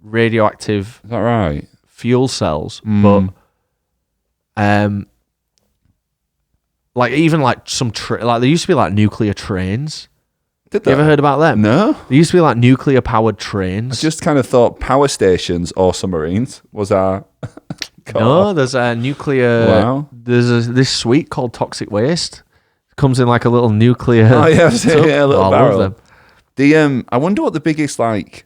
radioactive. Is that right? Fuel cells, but like even like some like there used to be like nuclear trains. Did you ever heard about them? No. There used to be like nuclear powered trains. I just kind of thought power stations or submarines was our. No, there's a nuclear. Wow. There's this suite called Toxic Waste. It comes in like a little nuclear. Oh yeah, a little barrel. I love them. I wonder what the biggest like.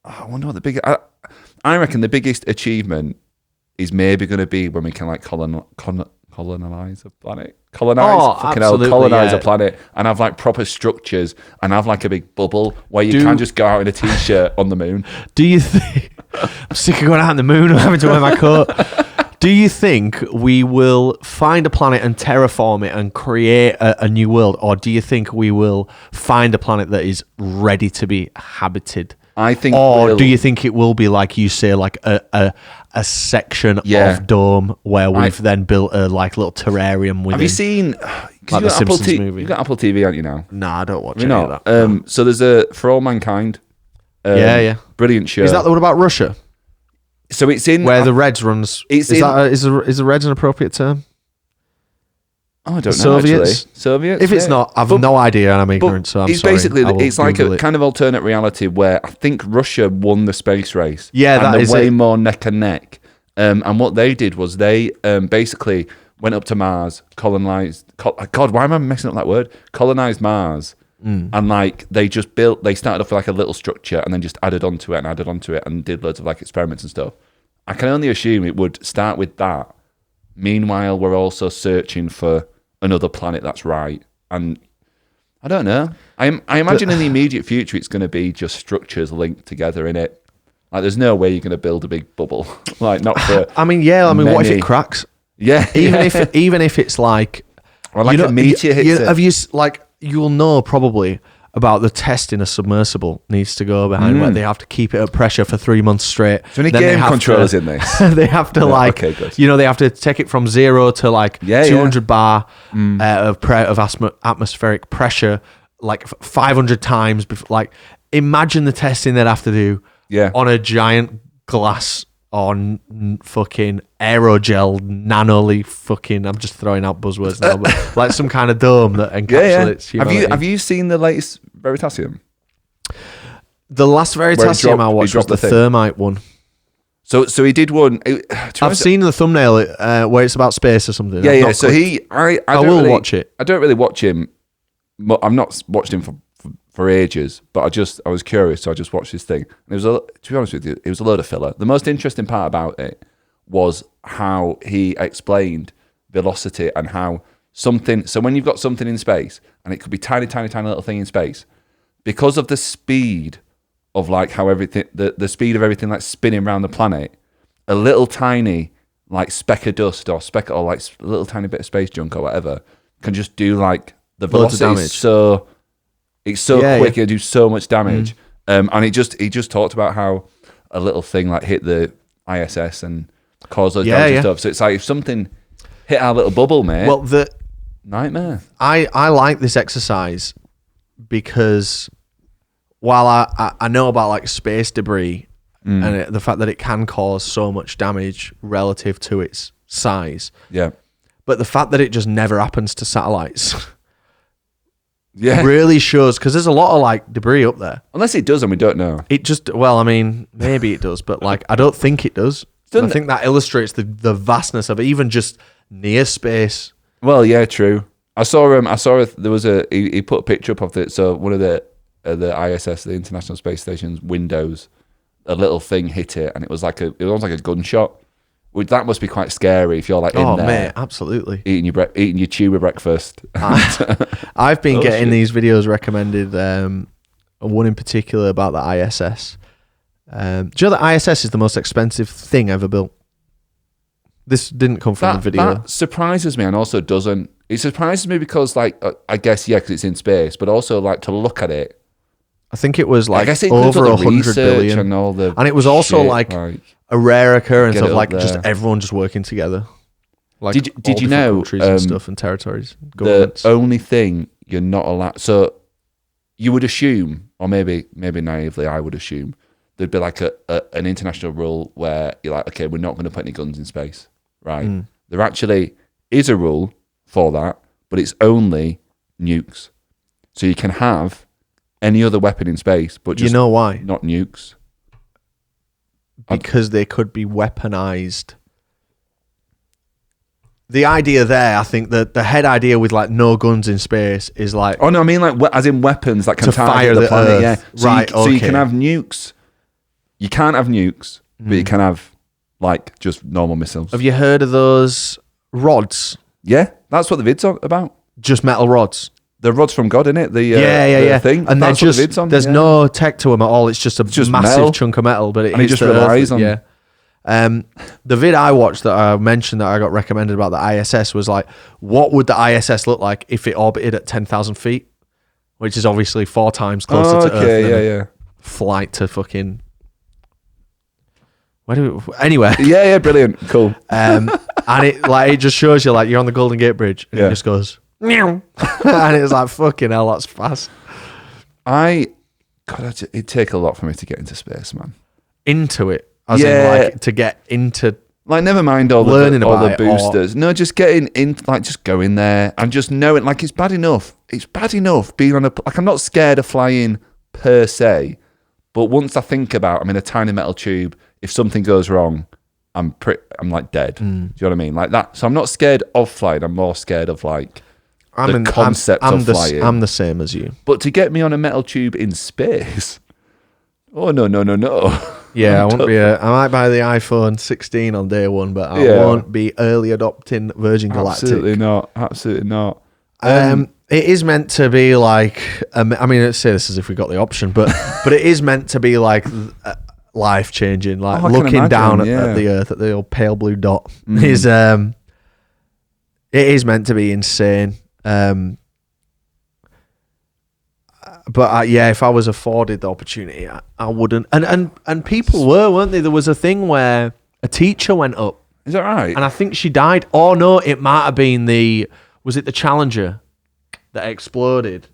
I reckon the biggest achievement is maybe going to be when we can like colonize a planet. Colonize a planet and have like proper structures and have like a big bubble where you can just go out in a t-shirt on the moon. Do you think I'm sick of going out on the moon and having to wear my coat? Do you think we will find a planet and terraform it and create a new world, or do you think we will find a planet that is ready to be habited? I think, or do you think it will be like you say, like a section of dome where we've then built a like little terrarium within? Have you seen like the Simpsons movie? You've got Apple TV, haven't you now? Nah, I don't watch any of that. No. So there's a For All Mankind. Brilliant show. Is that the one about Russia? So it's in where the Reds runs. It's Is the Reds an appropriate term? Oh, I don't know. Soviets? Actually, Soviets. If it's not, I've no idea, and I'm ignorant. So I'm it's sorry. basically it's like Google a it. kind of alternate reality where I think Russia won the space race. Yeah, and that they're is way it. more neck and neck. And what they did was they basically went up to Mars, colonized. God, why am I messing up that word? Colonized Mars. And like they started off with like a little structure and then just added onto it and did loads of like experiments and stuff. I can only assume it would start with that. Meanwhile, we're also searching for another planet that's right. And I don't know. I imagine in the immediate future it's going to be just structures linked together in it. Like there's no way you're going to build a big bubble. Like not for. I mean, what if it cracks? Yeah. Even if it's like, or like a meteor hits it. Have you you'll know probably about the testing a submersible needs to go behind where they have to keep it at pressure for 3 months straight. So any game controllers in this? They have to okay, good. they have to take it from 0 to like 200 bar of atmospheric pressure, like 500 times. Before, like imagine the testing they'd have to do on a giant glass on fucking aerogel nanolith fucking. I'm just throwing out buzzwords now, but like some kind of dome that encapsulates humanity. Have you seen the latest Veritasium? The last Veritasium I watched was the thermite one. So he did one. I've seen the thumbnail where it's about space or something. Yeah. So I will watch it. I don't really watch him. I've not watched him for ages, but I was curious, so I just watched this thing. And to be honest with you, it was a load of filler. The most interesting part about it was how he explained velocity and how something. So when you've got something in space, and it could be tiny little thing in space, because of the speed of like how everything, the speed of everything like spinning around the planet, a little tiny like speck of dust or like a little tiny bit of space junk or whatever can just do like the velocity is so. It's so quick, it'll do so much damage. And he just talked about how a little thing like hit the ISS and caused those damage and stuff. So it's like if something hit our little bubble, mate. Well, nightmare. I like this exercise because while I know about like space debris and the fact that it can cause so much damage relative to its size. Yeah. But the fact that it just never happens to satellites. Yeah, really shows because there's a lot of like debris up there. Unless it does, and we don't know. It just I mean, maybe it does, but like I don't think it does. I think that illustrates the vastness of it, even just near space. Well, yeah, true. I saw there was he put a picture up of it. So one of the ISS, the International Space Station's windows, a little thing hit it, and it was almost like a gunshot. Which that must be quite scary if you're like in there. Mate, absolutely. Eating your tuber breakfast. I've been getting these videos recommended. One in particular about the ISS. Do you know that ISS is the most expensive thing ever built? This didn't come from the video. That surprises me and also doesn't. It surprises me because like I guess because it's in space, but also like to look at it. I think it was like I guess it over 100 billion, and all the and it was also shit, like a rare occurrence of like there. just everyone just working together. Like did you know countries and stuff and territories, governments. The only thing you're not allowed. So you would assume, or maybe naively, I would assume there'd be like an international rule where you're like, okay, we're not going to put any guns in space, right? There actually is a rule for that, but it's only nukes. So you can have any other weapon in space, but just you know why? Not nukes. Because they could be weaponized. The idea there, I think that the head idea with like no guns in space is like... Oh no, I mean like as in weapons that can fire the planet. Earth. Yeah, so right. So you can have nukes. You can't have nukes, but you can have like just normal missiles. Have you heard of those rods? Yeah, that's what the vid's about. Just metal rods. The rods from God, innit? The thing. And that's they're just there's no tech to them at all. It's just a massive metal. chunk of metal, but it just relies on. Yeah. The vid I watched that I mentioned that I got recommended about the ISS was like, what would the ISS look like if it orbited at 10,000 feet, which is obviously 4 times closer to Earth than a flight to fucking. Anyway. Yeah, brilliant, cool. And it just shows you like you're on the Golden Gate Bridge and it just goes. Meow. And it's like, fucking hell, that's fast. It'd take a lot for me to get into space, man. Into it. As in, like, to get into... Like, never mind all learning the about it, boosters. No, just getting in, like, just go in there and just knowing, like, it's bad enough. It's bad enough being on a... Like, I'm not scared of flying per se, but once I think about, I'm in a tiny metal tube, if something goes wrong, I'm like dead. Do you know what I mean? Like that. So I'm not scared of flying. I'm more scared of, like, the concept of flying. I'm the same as you. But to get me on a metal tube in space... Oh, no. Yeah, I might buy the iPhone 16 on day one, but I won't be early adopting Virgin Galactic. Absolutely not. It is meant to be like, I mean, let's say this as if we got the option, but it is meant to be like life changing, like looking down at the Earth, at the old pale blue dot. Is it is meant to be insane. But if I was afforded the opportunity, I wouldn't. And people weren't they? There was a thing where a teacher went up. Is that right? And I think she died. Oh no, it might have been was it the Challenger that exploded?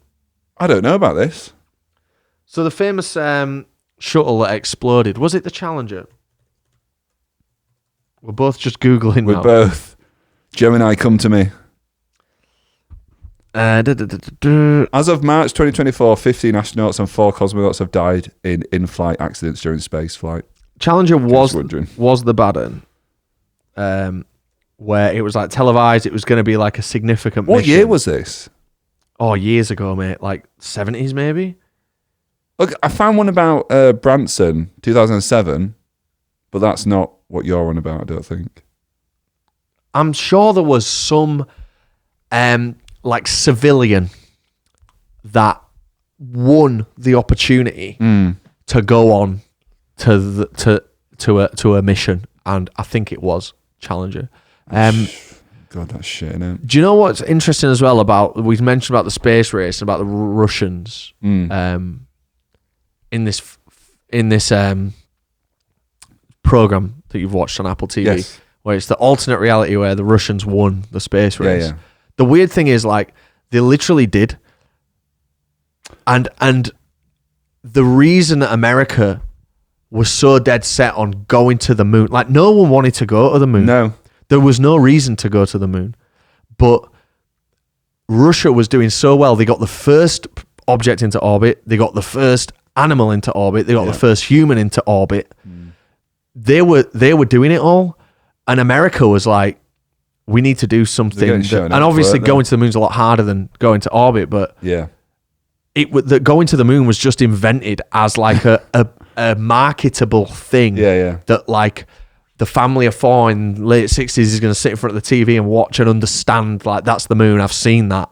I don't know about this. So the famous shuttle that exploded, was it the Challenger? We're both just Googling now. We're both. Gemini, come to me. As of March 2024, 15 astronauts and 4 cosmonauts have died in in-flight accidents during space flight. Challenger was the bad one, where it was like televised. It was going to be like a significant mission. What year was this? Oh, years ago, mate. Like 70s, maybe? Look, I found one about Branson, 2007, but that's not what you're on about, I don't think. I'm sure there was some... like civilian that won the opportunity to go on to a mission, and I think it was Challenger. God, that's shit, isn't it? Do you know what's interesting as well about, we've mentioned about the space race, about the Russians in this program that you've watched on Apple TV, where it's the alternate reality where the Russians won the space race. Yeah. The weird thing is, like, they literally did. And the reason that America was so dead set on going to the moon, like, no one wanted to go to the moon. No. There was no reason to go to the moon. But Russia was doing so well. They got the first object into orbit. They got the first animal into orbit. They got the first human into orbit. They were doing it all. And America was like, we need to do something. And obviously going to the moon's a lot harder than going to orbit, but going to the moon was just invented as like a marketable thing. That, like, the family of 4 in the late 60s is going to sit in front of the TV and watch and understand, like, that's the moon. I've seen that.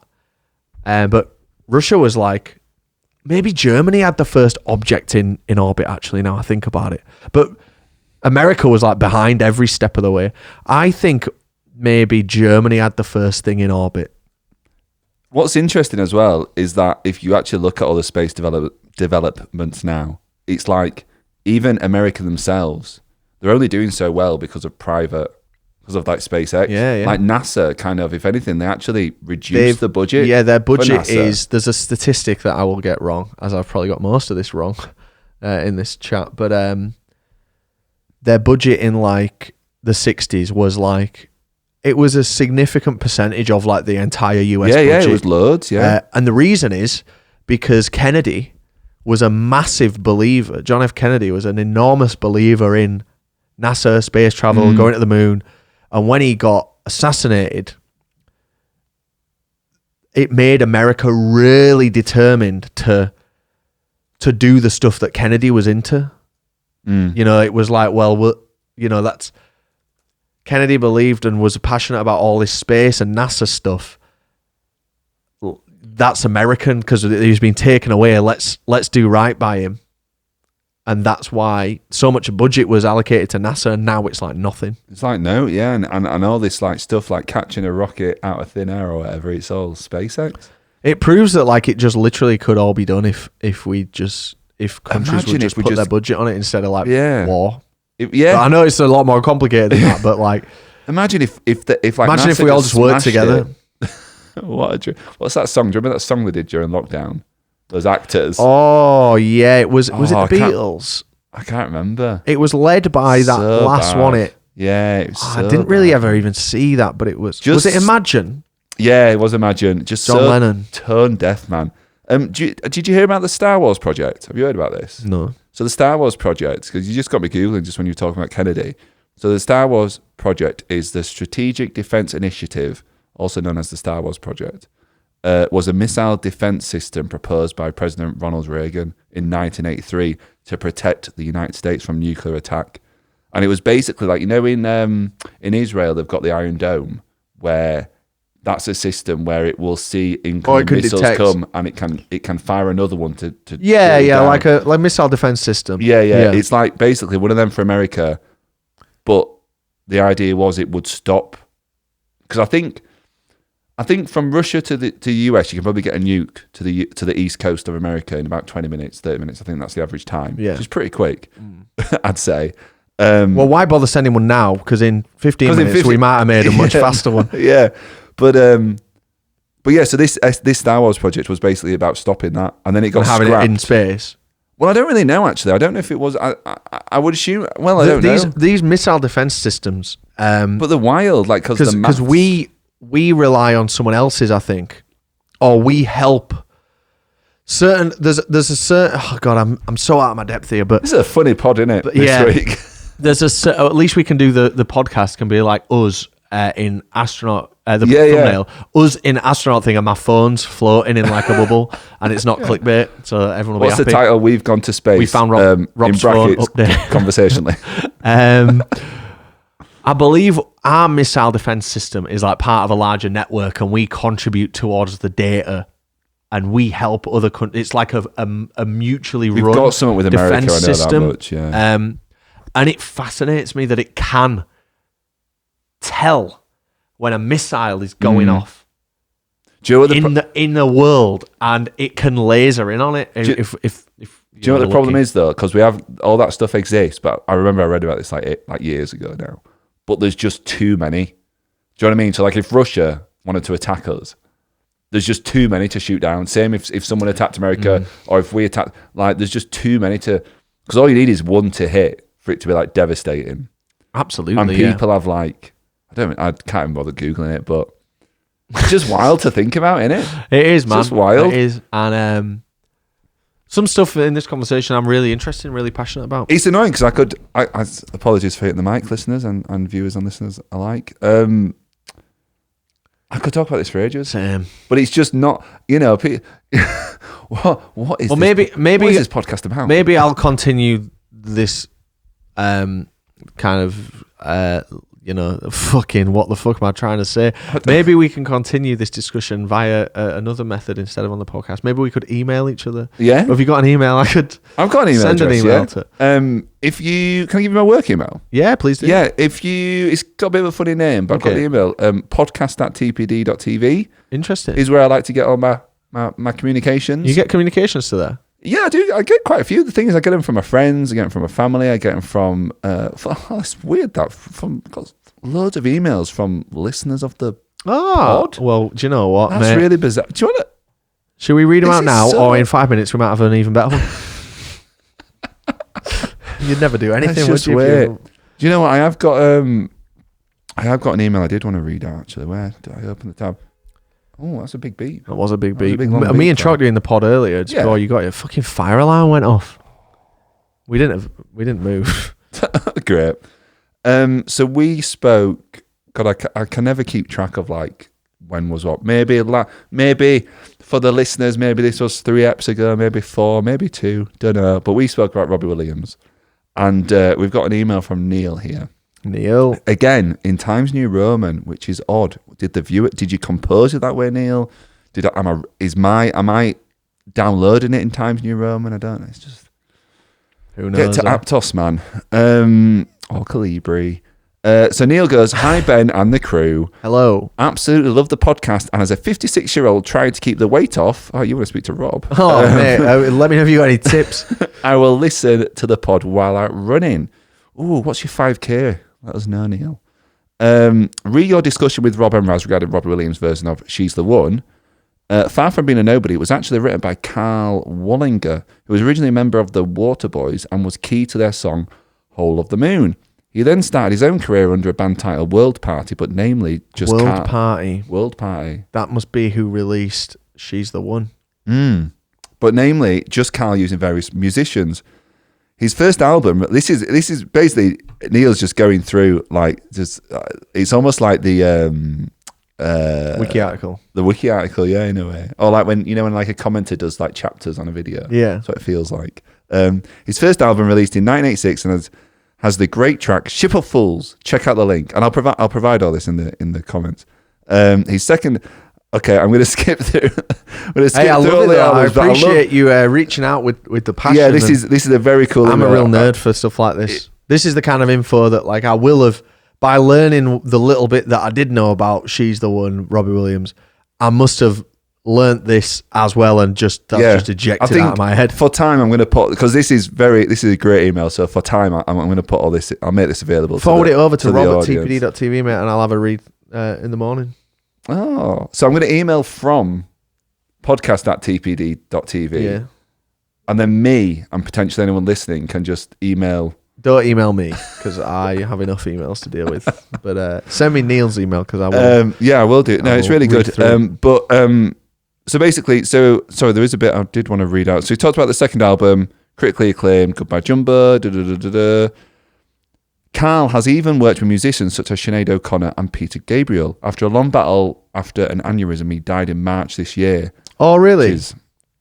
But Russia was like, maybe Germany had the first object in orbit, actually, now I think about it. But America was like behind every step of the way. I think maybe Germany had the first thing in orbit. What's interesting as well is that if you actually look at all the space developments now, it's like even America themselves, they're only doing so well because of like SpaceX. Yeah. Like NASA, kind of, if anything, they actually reduced the budget. Yeah, their budget there's a statistic that I will get wrong, as I've probably got most of this wrong in this chat, but their budget in like the 60s was like, it was a significant percentage of like the entire US budget. Yeah, it was loads, and the reason is because Kennedy was a massive believer. John F. Kennedy was an enormous believer in NASA, space travel, going to the moon. And when he got assassinated, it made America really determined to do the stuff that Kennedy was into. You know, it was like, that's... Kennedy believed and was passionate about all this space and NASA stuff. That's American because he's been taken away. Let's do right by him. And that's why so much budget was allocated to NASA, and now it's like nothing. It's like, no, yeah, and all this like stuff like catching a rocket out of thin air or whatever, it's all SpaceX. It proves that like it just literally could all be done if countries would just put their budget on it instead of like war. But I know it's a lot more complicated than that, but like, imagine if we all just worked together. What's that song? Do you remember that song they did during lockdown? Those actors. Oh yeah, was it the Beatles? I can't remember. It was led by that So last bad. one. Yeah, it was I didn't really ever even see that, but it was. Was it Imagine? Yeah, it was Imagine. Just John Lennon. Tone deaf, man. Did you hear about the Star Wars project? Have you heard about this? No. So the Star Wars project, because you just got me Googling just when you were talking about Kennedy. So the Star Wars project is the Strategic Defense Initiative, also known as the Star Wars project, was a missile defense system proposed by President Ronald Reagan in 1983 to protect the United States from nuclear attack. And it was basically like, in Israel, they've got the Iron Dome, where that's a system where it will see incoming missiles come, and it can fire another one to Yeah, like a missile defense system. Yeah. It's like basically one of them for America, but the idea was it would stop, because I think from Russia to the US, you can probably get a nuke to the east coast of America in about 20 minutes, 30 minutes. I think that's the average time, which is pretty quick, I'd say. Well, why bother sending one now? Because in 15 minutes we might have made a much faster one. Yeah, but yeah. So this Star Wars project was basically about stopping that, and then it got having scrapped. it in space. Well, I don't really know actually. I don't know if it was. I would assume. Well, I don't know. These missile defense systems. But they're wild, like because we rely on someone else's, I think, or we help. Certain there's a certain. Oh God, I'm so out of my depth here, but this is a funny pod, isn't it? This week. There's at least we can do the podcast can be like us in astronaut thumbnail. Us in astronaut thing, and my phone's floating in like a bubble, and it's not clickbait, so everyone will be happy. What's the title? We've gone to space. We found Rob's phone update conversationally. I believe our missile defense system is like part of a larger network, and we contribute towards the data, and we help other countries. It's like a mutually We've run got something with America. I know system. that much. Yeah. And it fascinates me that it can tell when a missile is going off Do you know what in the world, and it can laser in on it. Do you know what the problem is though? Because we have all that stuff exists, but I remember I read about this like years ago now. But there's just too many. Do you know what I mean? So like if Russia wanted to attack us, there's just too many to shoot down. Same if someone attacked America or if we attacked, like there's just too many to, because all you need is one to hit for it to be like devastating. Absolutely. And people have like, I can't even bother Googling it, but it's just wild to think about, isn't it? It is, man. It's just wild. It is. And some stuff in this conversation I'm really interested and really passionate about. It's annoying because I apologies for hitting the mic, listeners and viewers and listeners alike. I could talk about this for ages. Same. But it's just not, what is well, maybe what is this podcast about? Maybe I'll continue this kind of fucking what the fuck am I trying to say? Maybe we can continue this discussion via another method instead of on the podcast. Maybe we could email each other. Yeah. Have you got an email? I've got an email send address, an email to. If you can I give you my work email? Yeah, please do. Yeah, it's got a bit of a funny name, but I've got the email. podcast@tpd.tv. Interesting. Is where I like to get all my communications. You get communications to there? Yeah, I do. I get quite a few. The thing is, I get them from my friends. I get them from my family. I get them from. It's weird that got loads of emails from listeners of the pod. Well, do you know what? That's mate? really bizarre. Do you want to? Should we read them out now, or in 5 minutes we might have an even better one? You'd never do anything, would you? Wait. Do you know what? I have got an email I did want to read out. Actually, where did I open the tab? Oh, that's a big beep. That was a big beep. Long Me and beep, Chalk doing the pod earlier just before you got your fucking fire alarm went off. We didn't move. Great. So we spoke. God, I can never keep track of like when was what. Maybe for the listeners, maybe this was 3 eps ago, maybe 4, maybe 2. Don't know. But we spoke about Robbie Williams, and we've got an email from Neil here. Neil, again in Times New Roman, which is odd. Did you compose it that way, Neil? Am I downloading it in Times New Roman? I don't know. It's just who knows? Get to Aptos, man. Or Calibri. So Neil goes, hi Ben and the crew. Hello. Absolutely love the podcast, and as a 56-year-old trying to keep the weight off. Oh, you want to speak to Rob? Oh, mate, let me know if you got any tips. I will listen to the pod while I'm running. Ooh, what's your 5K? Let us know, Neil. Read your discussion with Rob and Raz regarding Robbie Williams' version of She's the One. Far From Being a Nobody was actually written by Carl Wallinger, who was originally a member of the Waterboys and was key to their song Hole of the Moon. He then started his own career under a band titled World Party, but namely just World Party. World Party. That must be who released She's the One. But namely just Carl using various musicians. His first album, this is basically Neil's just going through like just it's almost like the Wiki article. The wiki article, yeah, in a way. Or like when like a commenter does like chapters on a video. Yeah. That's what it feels like. His first album released in 1986 and has the great track Ship of Fools. Check out the link. And I'll provide all this in the comments. His second okay, I'm going to skip through. I love it. I appreciate you reaching out with the passion. Yeah, this is a very cool. I'm a real nerd for stuff like this. This is the kind of info that like I will have by learning the little bit that I did know about She's the One, Robbie Williams. I must have learnt this as well and just ejected out of my head. For time, I'm going to put because this is a great email. So for time, I'm going to put all this. I'll make this available. Forward it over to rob@tpd.tv, mate, and I'll have a read in the morning. Oh, so I'm going to email from podcast@tpd.tv. Yeah. And then me and potentially anyone listening can just email. Don't email me because I have enough emails to deal with. But send me Neil's email because I will. Yeah, I will do. No, it's really good. So basically, sorry, there is a bit I did want to read out. So he talked about the second album, critically acclaimed, Goodbye Jumbo, Carl has even worked with musicians such as Sinead O'Connor and Peter Gabriel. After a long battle after an aneurysm, he died in March this year. Oh, really? Which is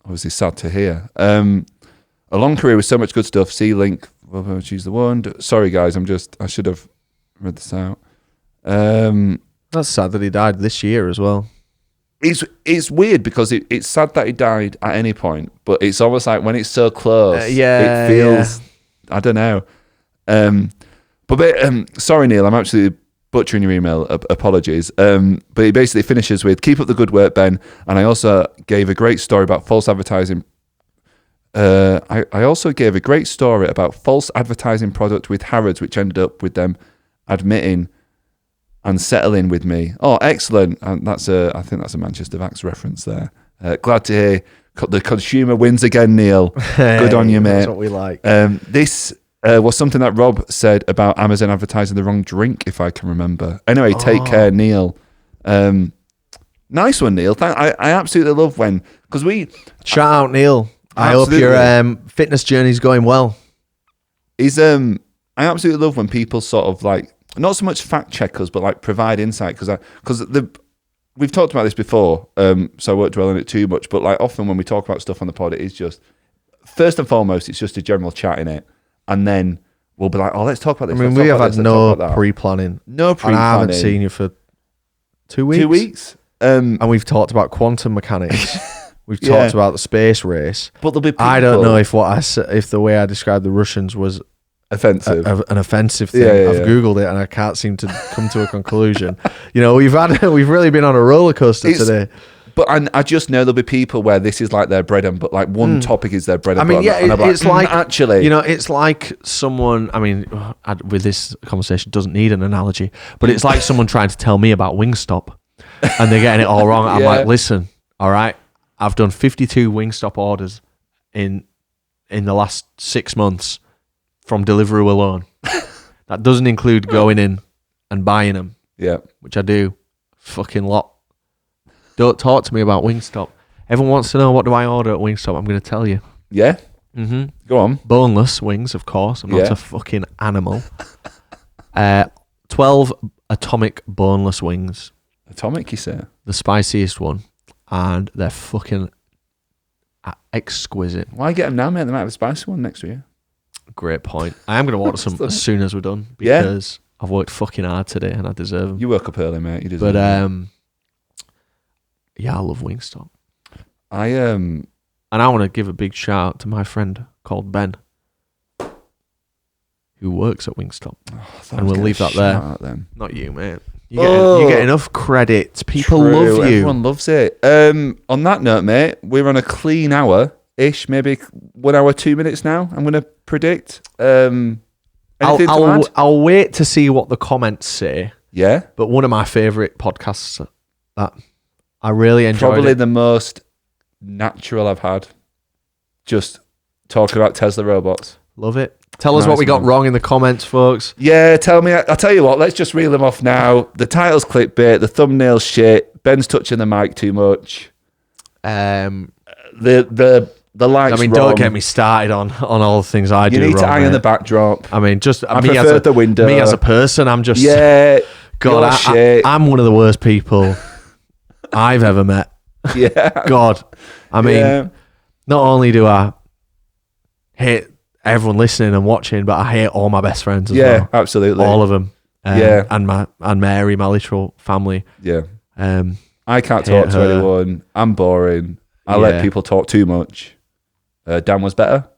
obviously sad to hear. A long career with so much good stuff. See link. Well, She's the One. Sorry, guys. I should have read this out. That's sad that he died this year as well. It's weird because it's sad that he died at any point, but it's almost like when it's so close, it feels. Yeah. I don't know. Sorry, Neil, I'm absolutely butchering your email. Apologies. But he basically finishes with, keep up the good work, Ben. And I also gave a great story about false advertising. I also gave a great story about false advertising product with Harrods, which ended up with them admitting and settling with me. Oh, excellent. And I think that's a Manchester Vax reference there. Glad to hear the consumer wins again, Neil. Good on you, mate. That's what we like. This was something that Rob said about Amazon advertising the wrong drink, if I can remember. Anyway, take care, Neil. Nice one, Neil. I absolutely love when, because shout out, Neil. I hope your fitness journey's going well. I absolutely love when people sort of like, not so much fact check us, but like provide insight, because we've talked about this before, so I won't dwell on it too much, but like often when we talk about stuff on the pod, it is just, first and foremost, it's just a general chat in it. And then we'll be like, oh, let's talk about this. I mean, we have had no pre-planning. No pre-planning. I haven't seen you for 2 weeks. 2 weeks. And we've talked about quantum mechanics. We've talked about the space race. But there'll be people, I don't know if the way I described the Russians was offensive, an offensive thing. I've Googled it and I can't seem to come to a conclusion. We've really been on a roller coaster today. But I just know there'll be people where this is like their bread and but like one topic is their bread and butter. I mean, it's like actually, it's like someone. I mean, with this conversation doesn't need an analogy, but it's like someone trying to tell me about Wingstop, and they're getting it all wrong. I'm like, listen, all right, I've done 52 Wingstop orders in the last 6 months from Deliveroo alone. That doesn't include going in and buying them. Yeah, which I do, fucking lot. Don't talk to me about Wingstop. Everyone wants to know what do I order at Wingstop. I'm going to tell you. Yeah? Mm-hmm. Go on. Boneless wings, of course. I'm not a fucking animal. 12 atomic boneless wings. Atomic, you say? The spiciest one. And they're fucking exquisite. Why get them now, mate? They might have a spicy one next year. Great point. I am going to order some as soon as we're done. Because I've worked fucking hard today and I deserve them. You woke up early, mate. You deserve them. Yeah, I love Wingstop. And I want to give a big shout out to my friend called Ben, who works at Wingstop. And we'll leave that there. Not you, mate. You get enough credit. People love you. Everyone loves it. On that note, mate, we're on a clean hour-ish, maybe 1 hour, 2 minutes now, I'm going to predict. I'll wait to see what the comments say. Yeah? But one of my favourite podcasts that I really enjoyed Probably it. the most natural I've had. Just talking about Tesla robots. Love it. Tell us Nice, what we got man. wrong in the comments, folks. Yeah, tell me. I'll tell you what. Let's just reel them off now. The title's clickbait. The thumbnail's shit. Ben's touching the mic too much. The lights. I mean, wrong. don't get me started on all the things I do. You need wrong, to iron mate. the backdrop. I mean, just I me as preferred the window. Me as a person, I'm just Yeah. God. shit. I'm one of the worst people I've ever met. Yeah. God, I mean, Yeah. not only do I hate everyone listening and watching, but I hate all my best friends as well. Absolutely. All of them. Yeah. and Mary, my literal family. Yeah. Um, I can't Hate talk to her. anyone. I'm boring. I Yeah. let people talk too much. Dan was better.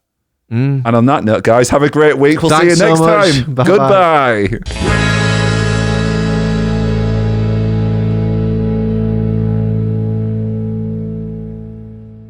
mm. And on that note, guys, have a great week. We'll Thanks see you next so much. time. Bye-bye. Goodbye.